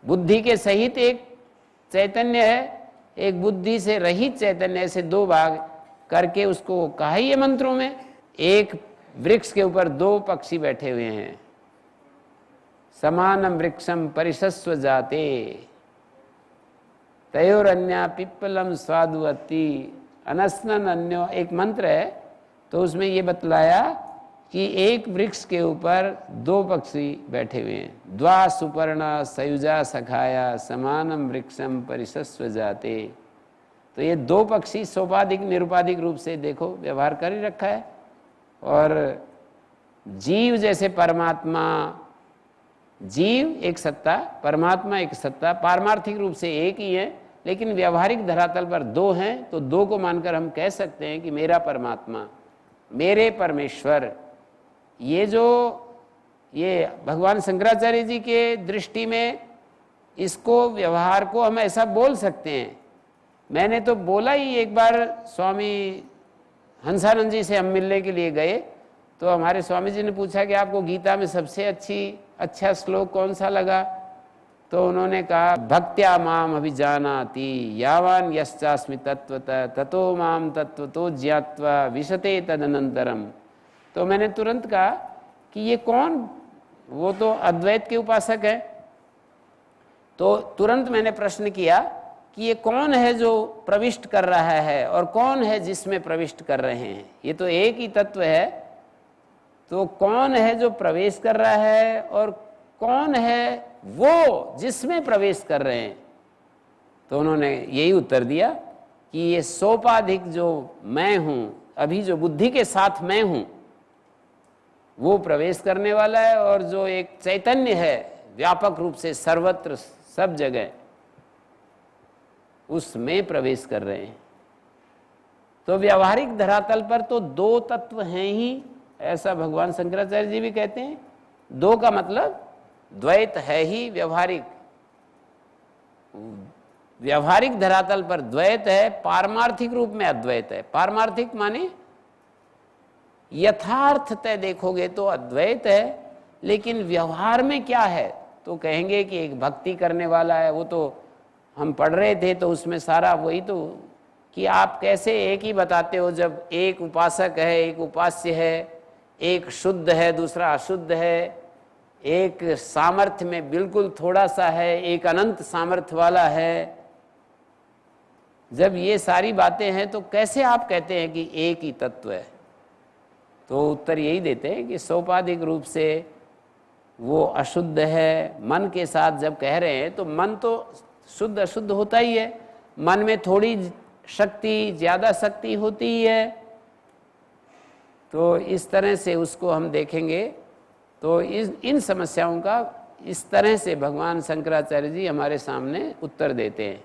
S1: बुद्धि के सहित एक चैतन्य है, एक बुद्धि से रहित चैतन्य, ऐसे दो भाग करके उसको कहा ही है मंत्रों में। एक वृक्ष के ऊपर दो पक्षी बैठे हुए हैं, समानम वृक्षम परिशस्व जाते तयोरन्या पिप्पलम स्वादुवती अनस्नन अन्यो, एक मंत्र है। तो उसमें ये बतलाया कि एक वृक्ष के ऊपर दो पक्षी बैठे हुए हैं, द्वा सुपर्णा सयुजा सखाया समानम वृक्षम परिशस्व जाते। तो ये दो पक्षी सोपाधिक निरुपाधिक रूप से देखो व्यवहार कर ही रखा है। और जीव जैसे परमात्मा, जीव एक सत्ता, परमात्मा एक सत्ता, पारमार्थिक रूप से एक ही है, लेकिन व्यवहारिक धरातल पर दो हैं। तो दो को मानकर हम कह सकते हैं कि मेरा परमात्मा, मेरे परमेश्वर। ये जो ये भगवान शंकराचार्य जी के दृष्टि में इसको व्यवहार को हम ऐसा बोल सकते हैं। मैंने तो बोला ही, एक बार स्वामी हंसानंद जी से हम मिलने के लिए गए तो हमारे स्वामी जी ने पूछा कि आपको गीता में सबसे अच्छा श्लोक कौन सा लगा? तो उन्होंने कहा भक्त्या माम अभिजानाति यावान यश्चास्मि तत्वतः ततो माम तत्वतो ज्ञात्वा विशते तदनंतरम। तो मैंने तुरंत कहा कि ये कौन, वो तो अद्वैत के उपासक है। तो तुरंत मैंने प्रश्न किया कि ये कौन है जो प्रविष्ट कर रहा है और कौन है जिसमें प्रविष्ट कर रहे हैं? ये तो एक ही तत्व है, तो कौन है जो प्रवेश कर रहा है और कौन है वो जिसमें प्रवेश कर रहे हैं? तो उन्होंने यही उत्तर दिया कि ये सोपाधिक जो मैं हूं, अभी जो बुद्धि के साथ मैं हूं, वो प्रवेश करने वाला है, और जो एक चैतन्य है व्यापक रूप से सर्वत्र सब जगह, उसमें प्रवेश कर रहे हैं। तो व्यावहारिक धरातल पर तो दो तत्व हैं ही, ऐसा भगवान शंकराचार्य जी भी कहते हैं। दो का मतलब द्वैत है ही व्यावहारिक। व्यावहारिक धरातल पर द्वैत है, पारमार्थिक रूप में अद्वैत है। पारमार्थिक माने यथार्थतः देखोगे तो अद्वैत है, लेकिन व्यवहार में क्या है? तो कहेंगे कि एक भक्ति करने वाला है। वो तो हम पढ़ रहे थे तो उसमें सारा वही तो, कि आप कैसे एक ही बताते हो जब एक उपासक है, एक उपास्य है, एक शुद्ध है दूसरा अशुद्ध है, एक सामर्थ्य में बिल्कुल थोड़ा सा है, एक अनंत सामर्थ्य वाला है। जब ये सारी बातें हैं तो कैसे आप कहते हैं कि एक ही तत्व है? तो उत्तर यही देते हैं कि सोपाधिक रूप से वो अशुद्ध है। मन के साथ जब कह रहे हैं तो मन तो शुद्ध अशुद्ध होता ही है, मन में थोड़ी शक्ति ज्यादा शक्ति होती ही है। तो इस तरह से उसको हम देखेंगे तो इन समस्याओं का इस तरह से भगवान शंकराचार्य जी हमारे सामने उत्तर देते हैं।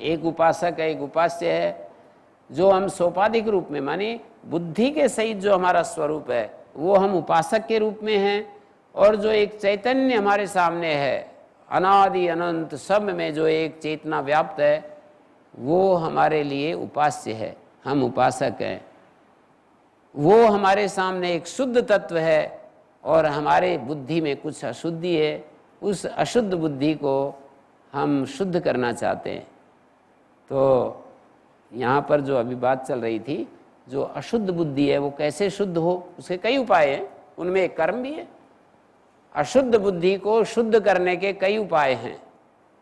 S1: एक उपासक है, एक उपास्य है, जो हम सोपाधिक रूप में माने बुद्धि के सहित जो हमारा स्वरूप है वो हम उपासक के रूप में हैं, और जो एक चैतन्य हमारे सामने है अनादि अनंत सब में जो एक चेतना व्याप्त है, वो हमारे लिए उपास्य है, हम उपासक हैं। वो हमारे सामने एक शुद्ध तत्व है और हमारे बुद्धि में कुछ अशुद्धि है। उस अशुद्ध बुद्धि को हम शुद्ध करना चाहते हैं। तो यहाँ पर जो अभी बात चल रही थी, जो अशुद्ध बुद्धि है वो कैसे शुद्ध हो, उसके कई उपाय हैं, उनमें एक कर्म भी है। अशुद्ध बुद्धि को शुद्ध करने के कई उपाय हैं,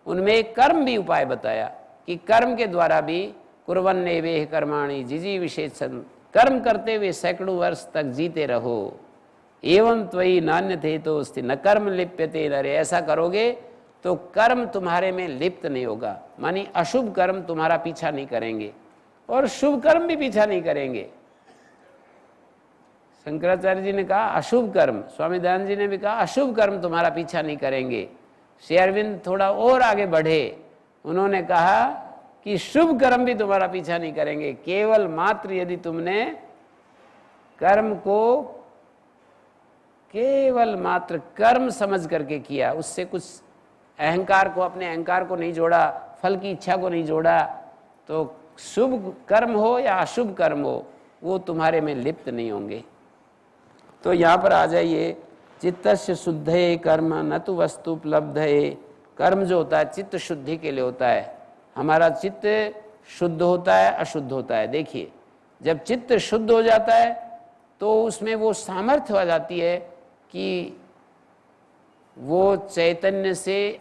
S1: उनमें एक कर्म भी उपाय बताया कि कर्म के द्वारा भी कुर्वन्नेवेह कर्माणि जिजी विशेषण, कर्म करते हुए सैकड़ों वर्ष तक जीते रहो। एवं त्वयि नान्य थे तो न कर्म लिप्यते नरे, ऐसा करोगे तो कर्म तुम्हारे में लिप्त नहीं होगा, मानी अशुभ कर्म तुम्हारा पीछा नहीं करेंगे और शुभ कर्म भी पीछा नहीं करेंगे। शंकराचार्य जी ने कहा अशुभ कर्म, स्वामी दयानंद जी ने भी कहा अशुभ कर्म तुम्हारा पीछा नहीं करेंगे। श्री अरविंद थोड़ा और आगे बढ़े, उन्होंने कहा कि शुभ कर्म भी तुम्हारा पीछा नहीं करेंगे, केवल मात्र यदि तुमने कर्म को केवल मात्र कर्म समझ करके किया, उससे कुछ अहंकार को, अपने अहंकार को नहीं जोड़ा, फल की इच्छा को नहीं जोड़ा, तो शुभ कर्म हो या अशुभ कर्म हो वो तुम्हारे में लिप्त नहीं होंगे। तो यहाँ पर आ जाइए, चित्तस्य शुद्धये कर्म न तो वस्तु उपलब्धये। कर्म जो होता है चित्त शुद्धि के लिए होता है। हमारा चित्त शुद्ध होता है अशुद्ध होता है। देखिए, जब चित्त शुद्ध हो जाता है तो उसमें वो सामर्थ्य आ जाती है कि वो चैतन्य से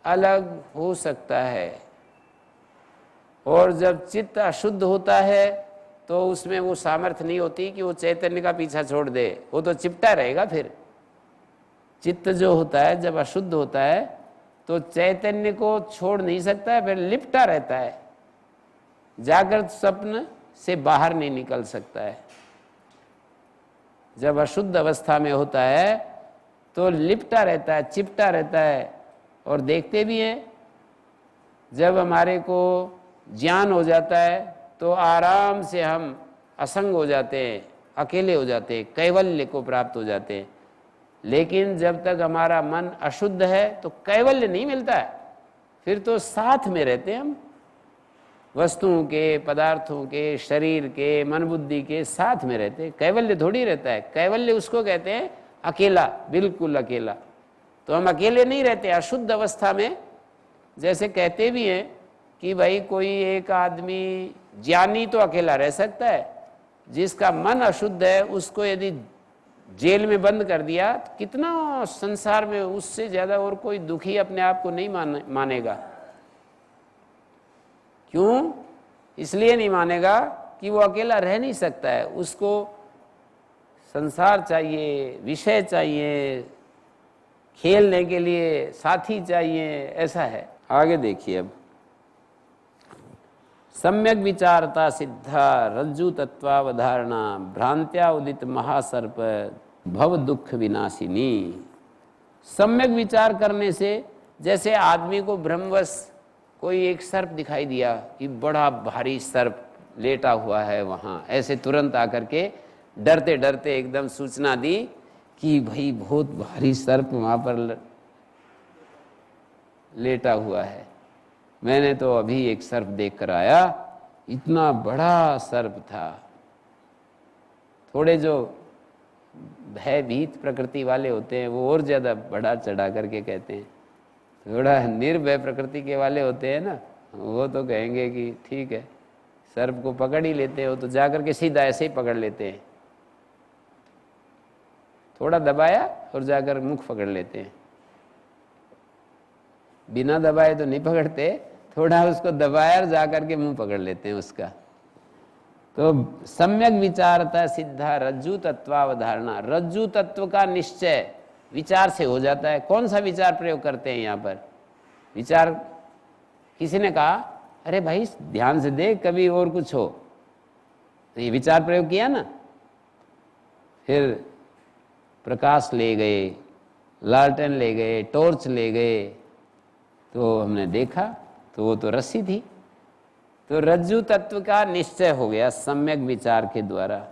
S1: अलग हो सकता है, और जब चित्त अशुद्ध होता है तो उसमें वो सामर्थ्य नहीं होती कि वो चैतन्य का पीछा छोड़ दे, वो तो चिपटा रहेगा। फिर चित्त जो होता है जब अशुद्ध होता है तो चैतन्य को छोड़ नहीं सकता है, फिर लिपटा रहता है, जागृत स्वप्न से बाहर नहीं निकल सकता है। जब अशुद्ध अवस्था में होता है तो लिपटा रहता है, चिपटा रहता है। और देखते भी हैं, जब हमारे को ज्ञान हो जाता है तो आराम से हम असंग हो जाते हैं, अकेले हो जाते हैं, कैवल्य को प्राप्त हो जाते हैं। लेकिन जब तक हमारा मन अशुद्ध है तो कैवल्य नहीं मिलता है, फिर तो साथ में रहते हैं हम, वस्तुओं के, पदार्थों के, शरीर के, मन बुद्धि के साथ में रहते हैं। कैवल्य थोड़ी रहता है। कैवल्य उसको कहते हैं अकेला, बिल्कुल अकेला। तो हम अकेले नहीं रहते अशुद्ध अवस्था में। जैसे कहते भी हैं कि भाई कोई एक आदमी ज्ञानी तो अकेला रह सकता है, जिसका मन अशुद्ध है उसको यदि जेल में बंद कर दिया तो कितना संसार में उससे ज्यादा और कोई दुखी अपने आप को नहीं मानेगा। क्यों? इसलिए नहीं मानेगा कि वो अकेला रह नहीं सकता है, उसको संसार चाहिए, विषय चाहिए, खेलने के लिए साथी चाहिए, ऐसा है। आगे देखिए, अब सम्यक विचारता सिद्धा रज्जु तत्वावधारणा भ्रांत्या उदित महासर्प भव दुख विनाशिनी। सम्यक विचार करने से, जैसे आदमी को ब्रह्मवश कोई एक सर्प दिखाई दिया कि बड़ा भारी सर्प लेटा हुआ है वहाँ, ऐसे तुरंत आकर के डरते डरते एकदम सूचना दी कि भाई बहुत भारी सर्प वहाँ पर लेटा हुआ है। मैंने तो अभी एक सर्प देख कर आया, इतना बड़ा सर्प था। थोड़े जो भयभीत प्रकृति वाले होते हैं वो और ज़्यादा बढ़ा चढ़ा करके कहते हैं। थोड़ा निर्भय प्रकृति के वाले होते हैं ना, वो तो कहेंगे कि ठीक है, सर्प को पकड़ ही लेते हो तो जाकर के सीधा ऐसे ही पकड़ लेते हैं, थोड़ा दबाया और जाकर मुख पकड़ लेते हैं। बिना दबाए तो नहीं पकड़ते, थोड़ा उसको दबाया और जाकर के मुंह पकड़ लेते हैं उसका। तो सम्यक विचारता सिद्धा रज्जु तत्वावधारणा। रज्जु तत्व का निश्चय विचार से हो जाता है। कौन सा विचार प्रयोग करते हैं यहाँ पर? विचार, किसी ने कहा अरे भाई ध्यान से देख कभी और कुछ हो, तो ये विचार प्रयोग किया ना। फिर प्रकाश ले गए, लालटेन ले गए, टॉर्च ले गए, तो हमने देखा तो वो तो रस्सी थी। तो रज्जु तत्व का निश्चय हो गया सम्यक विचार के द्वारा।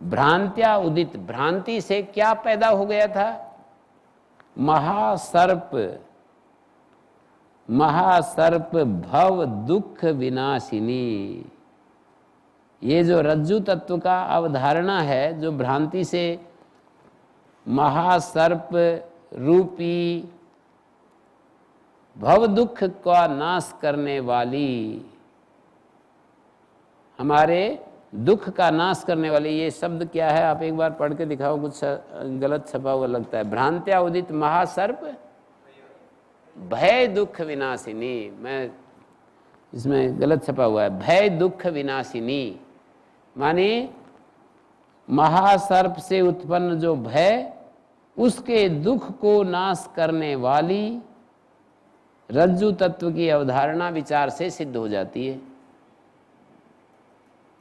S1: भ्रांत्या उदित, भ्रांति से क्या पैदा हो गया था? महासर्प, महासर्प भव दुख विनाशिनी। ये जो रज्जु तत्व का अवधारणा है, जो भ्रांति से महासर्प रूपी भव दुख का नाश करने वाली, हमारे दुख का नाश करने वाली, ये शब्द क्या है आप एक बार पढ़ के दिखाओ, कुछ गलत छपा हुआ लगता है। भ्रांत्या उदित महासर्प भय दुख विनाशिनी, मैं इसमें गलत छपा हुआ है, भय दुख विनाशिनी, माने महासर्प से उत्पन्न जो भय उसके दुख को नाश करने वाली रज्जु तत्व की अवधारणा विचार से सिद्ध हो जाती है।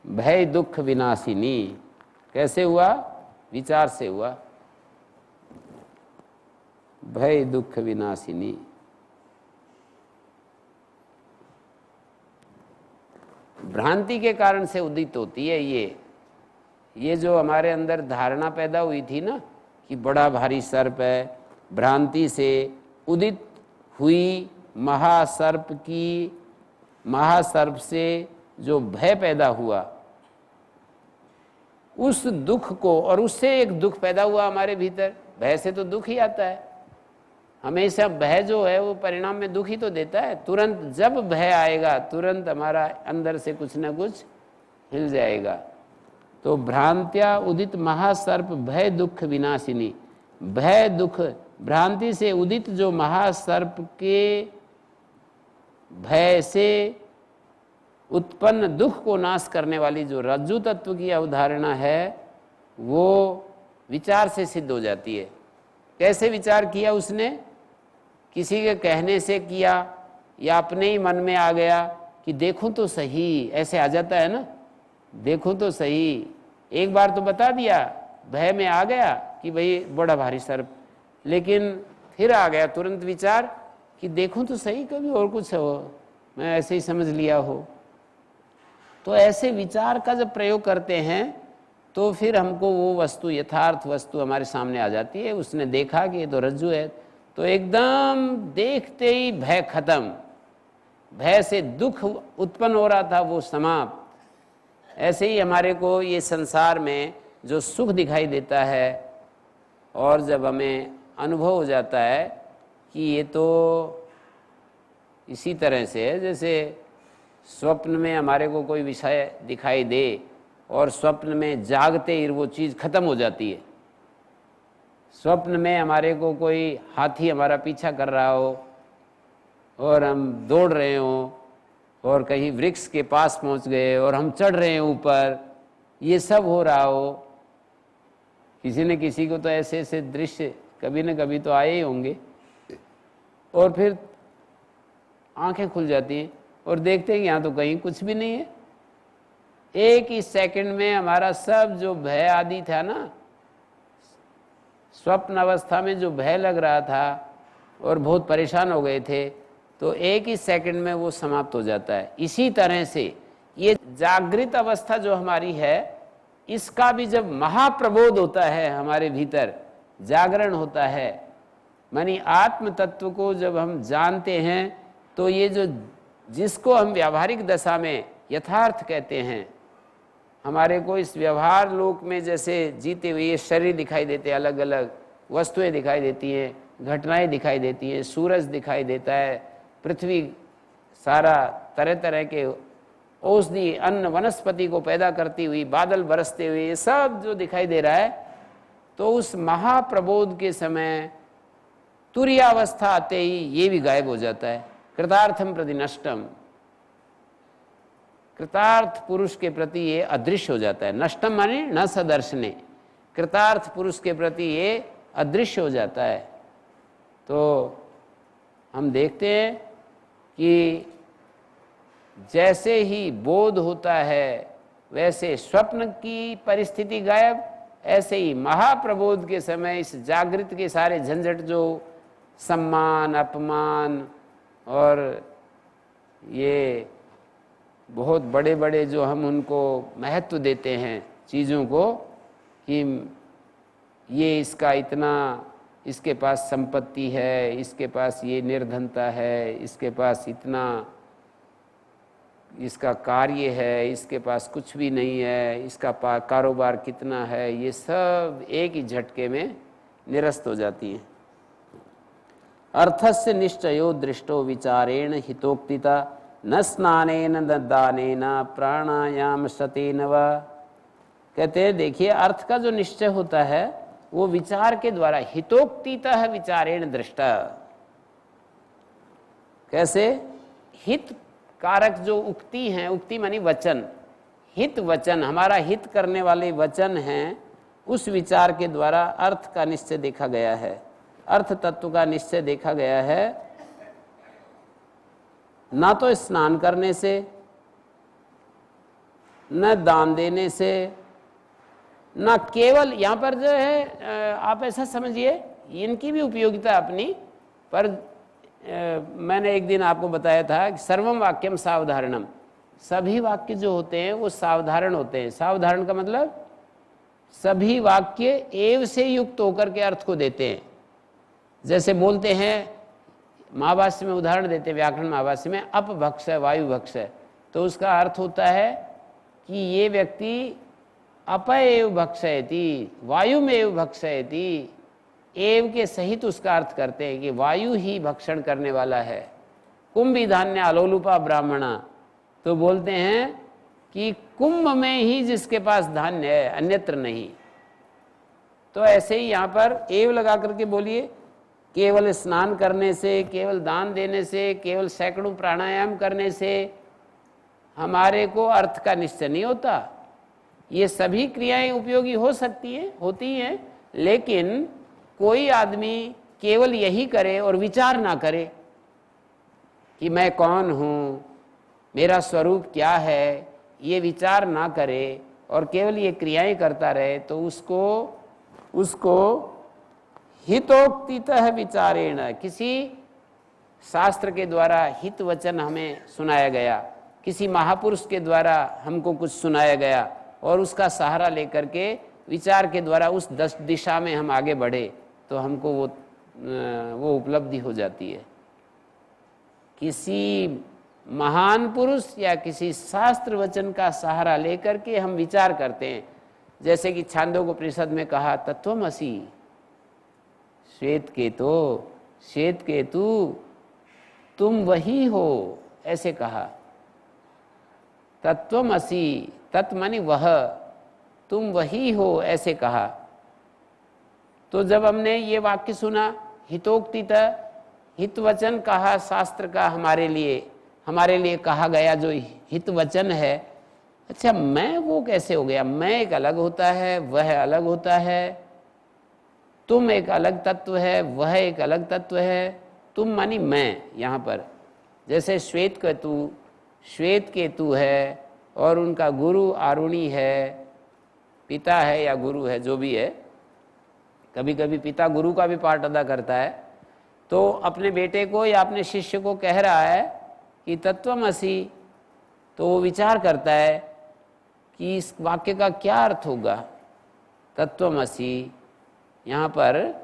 S1: भय दुख विनाशिनी कैसे हुआ? विचार से हुआ। भय दुख विनाशिनी। भ्रांति के कारण से उदित होती है ये जो हमारे अंदर धारणा पैदा हुई थी ना कि बड़ा भारी सर्प है, भ्रांति से उदित हुई महासर्प से जो भय पैदा हुआ, उस दुख को, और उससे एक दुख पैदा हुआ हमारे भीतर। भय से तो दुख ही आता है हमेशा। भय जो है वो परिणाम में दुख ही तो देता है। तुरंत जब भय आएगा तुरंत हमारा अंदर से कुछ ना कुछ हिल जाएगा। तो भ्रांत्या उदित महासर्प भय दुख विनाशिनी। भय दुख, भ्रांति से उदित जो महासर्प के भय से उत्पन्न दुख को नाश करने वाली जो रज्जु तत्व की अवधारणा है वो विचार से सिद्ध हो जाती है। कैसे विचार किया उसने? किसी के कहने से किया या अपने ही मन में आ गया कि देखूं तो सही, ऐसे आ जाता है ना, देखूं तो सही। एक बार तो बता दिया, भय में आ गया कि भाई बड़ा भारी सर्प, लेकिन फिर आ गया तुरंत विचार कि देखूं तो सही, कभी और कुछ हो, मैं ऐसे ही समझ लिया हो। तो ऐसे विचार का जब प्रयोग करते हैं तो फिर हमको वो वस्तु, यथार्थ वस्तु हमारे सामने आ जाती है। उसने देखा कि ये तो रज्जु है, तो एकदम देखते ही भय खत्म, भय से दुख उत्पन्न हो रहा था वो समाप्त। ऐसे ही हमारे को ये संसार में जो सुख दिखाई देता है और जब हमें अनुभव हो जाता है कि ये तो इसी तरह से है जैसे स्वप्न में हमारे को कोई विषय दिखाई दे और स्वप्न में जागते ही वो चीज़ खत्म हो जाती है। स्वप्न में हमारे को कोई हाथी हमारा पीछा कर रहा हो और हम दौड़ रहे हों और कहीं वृक्ष के पास पहुंच गए और हम चढ़ रहे हैं ऊपर, ये सब हो रहा हो। किसी न किसी को तो ऐसे ऐसे दृश्य कभी न कभी तो आए ही होंगे। और फिर आंखें खुल जाती हैं और देखते हैं कि यहाँ तो कहीं कुछ भी नहीं है। एक ही सेकंड में हमारा सब जो भय आदि था ना, स्वप्न अवस्था में जो भय लग रहा था और बहुत परेशान हो गए थे, तो एक ही सेकंड में वो समाप्त हो जाता है। इसी तरह से ये जागृत अवस्था जो हमारी है, इसका भी जब महाप्रबोध होता है हमारे भीतर, जागरण होता है, मानी आत्म तत्व को जब हम जानते हैं, तो ये जो जिसको हम व्यावहारिक दशा में यथार्थ कहते हैं, हमारे को इस व्यवहार लोक में जैसे जीते हुए ये शरीर दिखाई देते हैं, अलग अलग वस्तुएं दिखाई देती हैं, घटनाएं दिखाई देती हैं, सूरज दिखाई देता है, पृथ्वी सारा तरह तरह के औषधि अन्न वनस्पति को पैदा करती हुई, बादल बरसते हुए, ये सब जो दिखाई दे रहा है, तो उस महाप्रबोध के समय तुर्यावस्था आते ही ये भी गायब हो जाता है। कृतार्थम प्रति नष्टम, कृतार्थ पुरुष के प्रति ये अदृश्य हो जाता है। नष्टम माने न सदर्शने, कृतार्थ पुरुष के प्रति ये अदृश्य हो जाता है। तो हम देखते हैं कि जैसे ही बोध होता है वैसे स्वप्न की परिस्थिति गायब, ऐसे ही महाप्रबोध के समय इस जागृत के सारे झंझट जो सम्मान अपमान और ये बहुत बड़े बड़े जो हम उनको महत्व देते हैं चीज़ों को, कि ये इसका इतना, इसके पास संपत्ति है, इसके पास ये निर्धनता है, इसके पास इतना, इसका कार्य है, इसके पास कुछ भी नहीं है, इसका कारोबार कितना है, ये सब एक ही झटके में निरस्त हो जाती हैं। अर्थस्य निश्चयो दृष्टो विचारेण हितोक्तिता न स्नानेन न दानेन प्राणायाम सतेन व। कहते हैं देखिए, अर्थ का जो निश्चय होता है वो विचार के द्वारा, हितोक्तितः विचारेण दृष्टा। कैसे? हित कारक जो उक्ति हैं, उक्ति मानी वचन, हित वचन, हमारा हित करने वाले वचन हैं, उस विचार के द्वारा अर्थ का निश्चय देखा गया है, अर्थ तत्व का निश्चय देखा गया है, ना तो स्नान करने से, न दान देने से, ना केवल, यहाँ पर जो है आप ऐसा समझिए, इनकी भी उपयोगिता अपनी, पर मैंने एक दिन आपको बताया था कि सर्वम वाक्यम सावधारणम, सभी वाक्य जो होते हैं वो सावधारण होते हैं। सावधारण का मतलब सभी वाक्य एव से युक्त होकर के अर्थ को देते हैं। जैसे बोलते हैं, महाभाष्य में उदाहरण देते हैं, व्याकरण महाभाष्य में, अपभक्ष है, वायु भक्ष है, तो उसका अर्थ होता है कि ये व्यक्ति अप एव भक्षयति, वायु में एव भक्षयति, एव के सहित उसका अर्थ करते हैं कि वायु ही भक्षण करने वाला है। कुंभ धान्य अलोलुपा ब्राह्मणा, तो बोलते हैं कि कुंभ में ही जिसके पास धान्य है, अन्यत्र नहीं। तो ऐसे ही यहाँ पर एव लगा करके बोलिए, केवल स्नान करने से, केवल दान देने से, केवल सैकड़ों प्राणायाम करने से हमारे को अर्थ का निश्चय नहीं होता। ये सभी क्रियाएं उपयोगी हो सकती हैं, होती हैं, लेकिन कोई आदमी केवल यही करे और विचार ना करे कि मैं कौन हूँ, मेरा स्वरूप क्या है, ये विचार ना करे और केवल ये क्रियाएं करता रहे, तो उसको हितोक्तितः विचारेण, किसी शास्त्र के द्वारा हित वचन हमें सुनाया गया, किसी महापुरुष के द्वारा हमको कुछ सुनाया गया और उसका सहारा लेकर के विचार के द्वारा उस दिशा में हम आगे बढ़े, तो हमको वो उपलब्धि हो जाती है। किसी महान पुरुष या किसी शास्त्र वचन का सहारा लेकर के हम विचार करते हैं। जैसे कि छांदोग्योपनिषद में कहा, तत्वमसि श्वेत केतु तुम वही हो, ऐसे कहा। तत्वमसि, तत् मानी वह, तुम वही हो, ऐसे कहा। तो जब हमने ये वाक्य सुना, हितोक्तित, हित वचन कहा शास्त्र का, हमारे लिए कहा गया जो हित वचन है, अच्छा मैं वो कैसे हो गया? मैं एक अलग होता है, वह अलग होता है, तुम एक अलग तत्व है, वह एक अलग तत्व है। तुम मानी मैं, यहाँ पर जैसे श्वेत केतु है और उनका गुरु आरुणी है, पिता है या गुरु है, जो भी है, कभी कभी पिता गुरु का भी पार्ट अदा करता है, तो अपने बेटे को या अपने शिष्य को कह रहा है कि तत्वमसि, तो वो विचार करता है कि इस वाक्य का क्या अर्थ होगा। तत्वमसि, यहाँ पर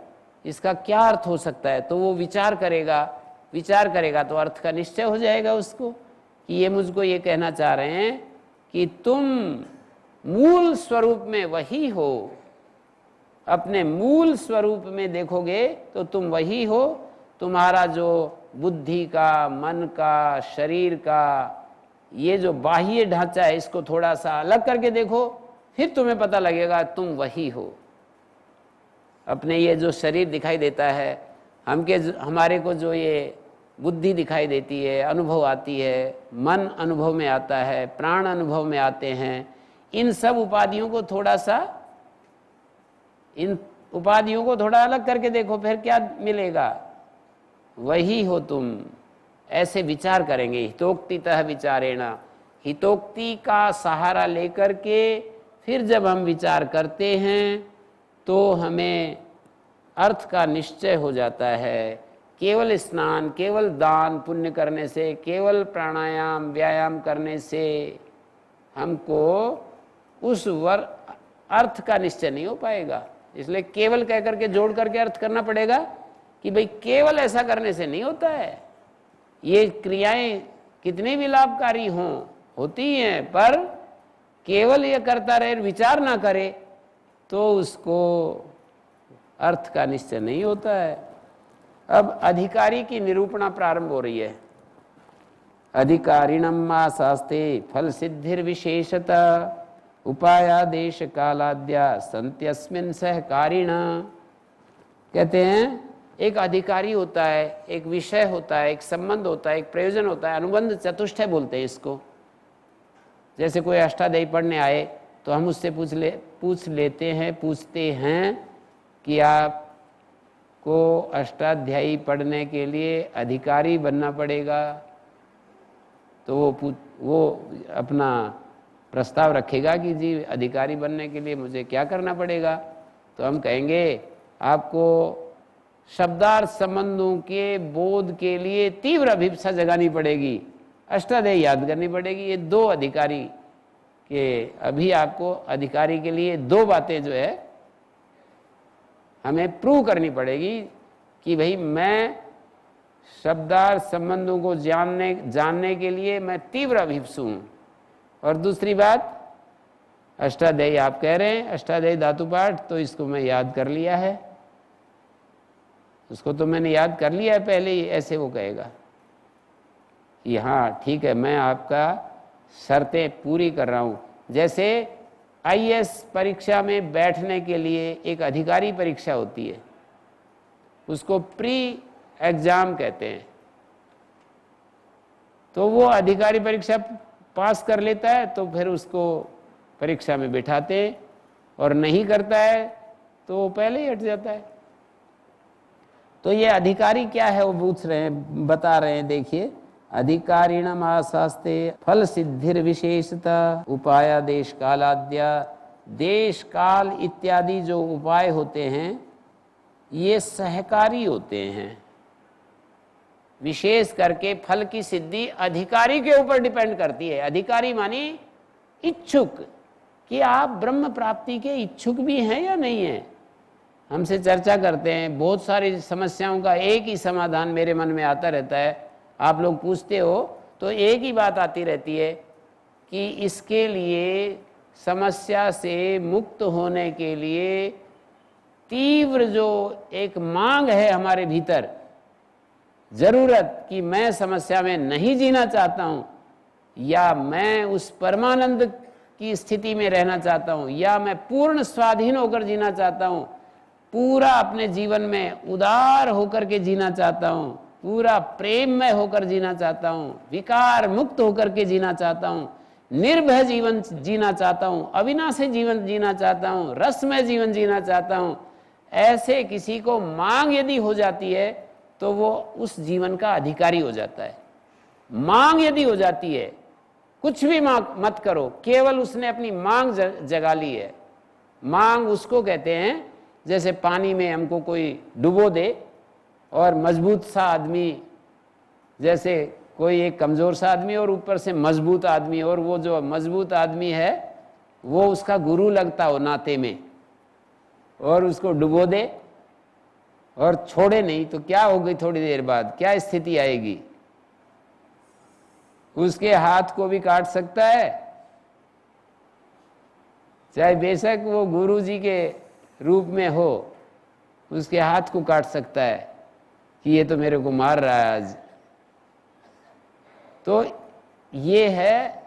S1: इसका क्या अर्थ हो सकता है, तो वो विचार करेगा तो अर्थ का निश्चय हो जाएगा उसको कि ये मुझको ये कहना चाह रहे हैं कि तुम मूल स्वरूप में वही हो, अपने मूल स्वरूप में देखोगे तो तुम वही हो। तुम्हारा जो बुद्धि का, मन का, शरीर का ये जो बाह्य ढांचा है, इसको थोड़ा सा अलग करके देखो, फिर तुम्हें पता लगेगा तुम वही हो। अपने ये जो शरीर दिखाई देता है, हमारे को जो ये बुद्धि दिखाई देती है, अनुभव आती है, मन अनुभव में आता है, प्राण अनुभव में आते हैं, इन सब उपाधियों को थोड़ा अलग करके देखो, फिर क्या मिलेगा? वही हो तुम, ऐसे विचार करेंगे। हितोक्तितः विचारेण, हितोक्ति का सहारा लेकर के फिर जब हम विचार करते हैं तो हमें अर्थ का निश्चय हो जाता है। केवल स्नान, केवल दान पुण्य करने से, केवल प्राणायाम व्यायाम करने से हमको उस अर्थ का निश्चय नहीं हो पाएगा। इसलिए केवल कह करके जोड़ करके अर्थ करना पड़ेगा कि भाई केवल ऐसा करने से नहीं होता है। ये क्रियाएं कितनी भी लाभकारी होती हैं, पर केवल ये करता रहे, विचार ना करे, तो उसको अर्थ का निश्चय नहीं होता है। अब अधिकारी की निरूपणा प्रारंभ हो रही है। अधिकारिणम मा शास्ते फल सिद्धिर विशेषता उपायादेश कालाद्या संत्यस्मिन सहकारिण। कहते हैं एक अधिकारी होता है, एक विषय होता है, एक संबंध होता है, एक प्रयोजन होता है, अनुबंध चतुष्टय बोलते हैं इसको। जैसे कोई अष्टाध्यायी पढ़ने आए तो हम उससे पूछते हैं कि आपको अष्टाध्यायी पढ़ने के लिए अधिकारी बनना पड़ेगा, तो वो अपना प्रस्ताव रखेगा कि जी अधिकारी बनने के लिए मुझे क्या करना पड़ेगा। तो हम कहेंगे आपको शब्दार्थ संबंधों के बोध के लिए तीव्र अभिप्सा जगानी पड़ेगी, अष्टाध्यायी याद करनी पड़ेगी। ये 2 अधिकारी के, अभी आपको अधिकारी के लिए 2 बातें जो है हमें प्रूव करनी पड़ेगी कि भाई मैं शब्दार्थ संबंधों को जानने के लिए मैं तीव्र अभिप्सु हूँ। और दूसरी बात, अष्टाध्यायी आप कह रहे हैं, अष्टाध्यायी धातु पाठ, तो इसको मैं याद कर लिया है, उसको तो मैंने याद कर लिया है पहले ही, ऐसे वो कहेगा कि हाँ ठीक है मैं आपका शर्तें पूरी कर रहा हूँ। जैसे आईएएस परीक्षा में बैठने के लिए एक अधिकारी परीक्षा होती है, उसको प्री एग्जाम कहते हैं। तो वो अधिकारी परीक्षा पास कर लेता है तो फिर उसको परीक्षा में बिठाते हैं, और नहीं करता है तो वो पहले ही हट जाता है। तो ये अधिकारी क्या है वो पूछ रहे हैं, बता रहे हैं। देखिए, अधिकारिणम आशास्ते फल सिद्धिर विशेषता उपाय देश कालाद्या। देश काल इत्यादि जो उपाय होते हैं ये सहकारी होते हैं। विशेष करके फल की सिद्धि अधिकारी के ऊपर डिपेंड करती है। अधिकारी मानी इच्छुक, कि आप ब्रह्म प्राप्ति के इच्छुक भी हैं या नहीं हैं। हमसे चर्चा करते हैं, बहुत सारी समस्याओं का एक ही समाधान मेरे मन में आता रहता है। आप लोग पूछते हो तो एक ही बात आती रहती है कि इसके लिए, समस्या से मुक्त होने के लिए तीव्र जो एक मांग है हमारे भीतर, जरूरत कि मैं समस्या में नहीं जीना चाहता हूं, या मैं उस परमानंद की स्थिति में रहना चाहता हूं, या मैं पूर्ण स्वाधीन होकर जीना चाहता हूं, पूरा अपने जीवन में उदार होकर के जीना चाहता हूं, पूरा प्रेम में होकर जीना चाहता हूं, विकार मुक्त होकर के जीना चाहता हूं, निर्भय जीवन जीना चाहता हूं, अविनाशी जीवन जीना चाहता हूं, रसमय जीवन जीना चाहता हूं। ऐसे किसी को मांग यदि हो जाती है तो वो उस जीवन का अधिकारी हो जाता है। मांग यदि हो जाती है, कुछ भी मांग मत करो, केवल उसने अपनी मांग जगा ली है। मांग उसको कहते हैं जैसे पानी में हमको कोई डुबो दे और मजबूत सा आदमी, जैसे कोई एक कमजोर सा आदमी और ऊपर से मजबूत आदमी, और वो जो मजबूत आदमी है वो उसका गुरु लगता हो नाते में, और उसको डुबो दे और छोड़े नहीं तो क्या होगी, थोड़ी देर बाद क्या स्थिति आएगी। उसके हाथ को भी काट सकता है, चाहे बेशक वो गुरु जी के रूप में हो, उसके हाथ को काट सकता है कि ये तो मेरे को मार रहा है आज। तो ये है,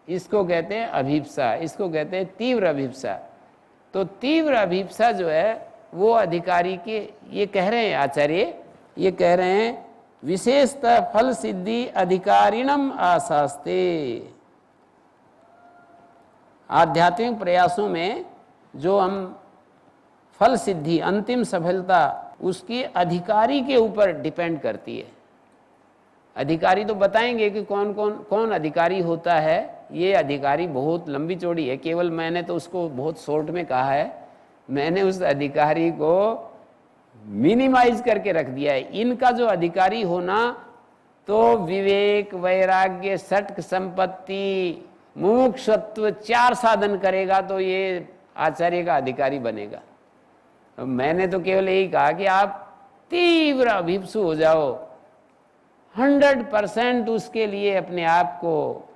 S1: इसको कहते हैं अभिप्सा, इसको कहते हैं तीव्र अभिप्सा। तो तीव्र अभिप्सा जो है वो अधिकारी के, ये कह रहे हैं आचार्य, ये कह रहे हैं विशेषतः फल सिद्धि अधिकारिणम आशास्ते। आध्यात्मिक प्रयासों में जो हम फल सिद्धि, अंतिम सफलता, उसकी अधिकारी के ऊपर डिपेंड करती है। अधिकारी तो बताएंगे कि कौन अधिकारी होता है। ये अधिकारी बहुत लंबी चौड़ी है, केवल मैंने तो उसको बहुत शॉर्ट में कहा है। मैंने उस अधिकारी को मिनिमाइज करके रख दिया है। इनका जो अधिकारी होना, तो विवेक, वैराग्य, षट्क संपत्ति, मुमुक्षुत्व 4 साधन करेगा तो ये आचार्य का अधिकारी बनेगा। तो मैंने तो केवल यही कहा कि आप तीव्र अभिप्सु हो जाओ, 100% उसके लिए अपने आप को,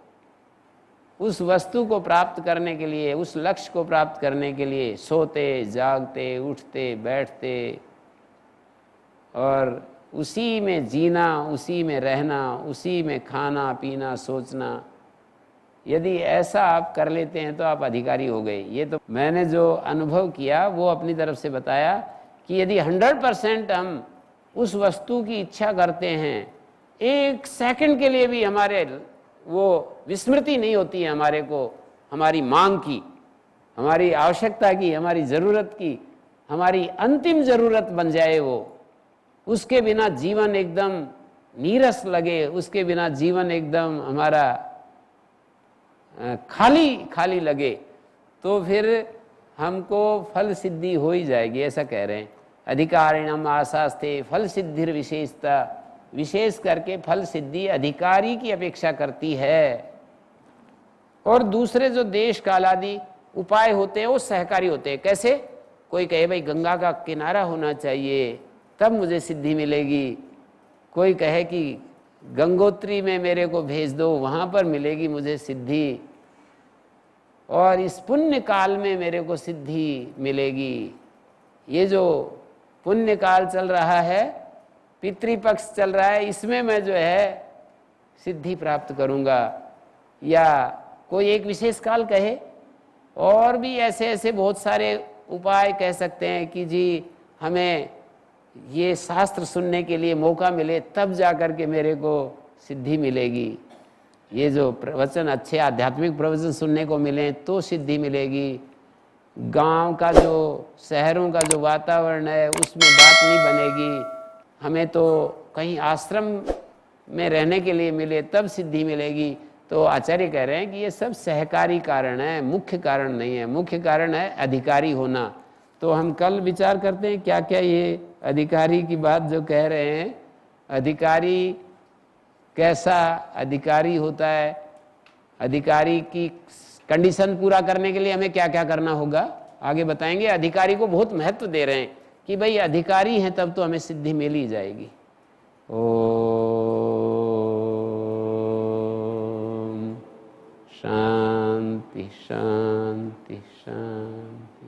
S1: उस वस्तु को प्राप्त करने के लिए, उस लक्ष्य को प्राप्त करने के लिए सोते जागते उठते बैठते और उसी में जीना, उसी में रहना, उसी में खाना पीना सोचना, यदि ऐसा आप कर लेते हैं तो आप अधिकारी हो गए। ये तो मैंने जो अनुभव किया वो अपनी तरफ से बताया कि यदि 100% हम उस वस्तु की इच्छा करते हैं, 1 सेकंड के लिए भी हमारे वो विस्मृति नहीं होती है हमारे को हमारी मांग की, हमारी आवश्यकता की, हमारी ज़रूरत की, हमारी अंतिम ज़रूरत बन जाए वो। उसके बिना जीवन एकदम नीरस लगे, उसके बिना जीवन एकदम हमारा खाली खाली लगे, तो फिर हमको फल सिद्धि हो ही जाएगी, ऐसा कह रहे हैं। अधिकारिणम आशास्ते फल सिद्धिर विशेषता, विशेष करके फल सिद्धि अधिकारी की अपेक्षा करती है। और दूसरे जो देश काल आदि उपाय होते हैं वो सहकारी होते हैं। कैसे? कोई कहे भाई गंगा का किनारा होना चाहिए तब मुझे सिद्धि मिलेगी, कोई कहे कि गंगोत्री में मेरे को भेज दो, वहाँ पर मिलेगी मुझे सिद्धि, और इस पुण्य काल में मेरे को सिद्धि मिलेगी। ये जो पुण्य काल चल रहा है, पितृपक्ष चल रहा है, इसमें मैं जो है सिद्धि प्राप्त करूँगा। या कोई एक विशेष काल कहे, और भी ऐसे ऐसे बहुत सारे उपाय कह सकते हैं कि जी हमें ये शास्त्र सुनने के लिए मौका मिले तब जा कर के मेरे को सिद्धि मिलेगी, ये जो प्रवचन अच्छे आध्यात्मिक प्रवचन सुनने को मिले तो सिद्धि मिलेगी, गांव का जो, शहरों का जो वातावरण है उसमें बात नहीं बनेगी, हमें तो कहीं आश्रम में रहने के लिए मिले तब सिद्धि मिलेगी। तो आचार्य कह रहे हैं कि ये सब सहकारी कारण है, मुख्य कारण नहीं है। मुख्य कारण है अधिकारी होना। तो हम कल विचार करते हैं क्या क्या ये अधिकारी की बात जो कह रहे हैं, अधिकारी कैसा अधिकारी होता है, अधिकारी की कंडीशन पूरा करने के लिए हमें क्या क्या करना होगा आगे बताएंगे। अधिकारी को बहुत महत्व दे रहे हैं कि भाई अधिकारी हैं तब तो हमें सिद्धि मिल ही जाएगी। ओम शांति शांति शांति।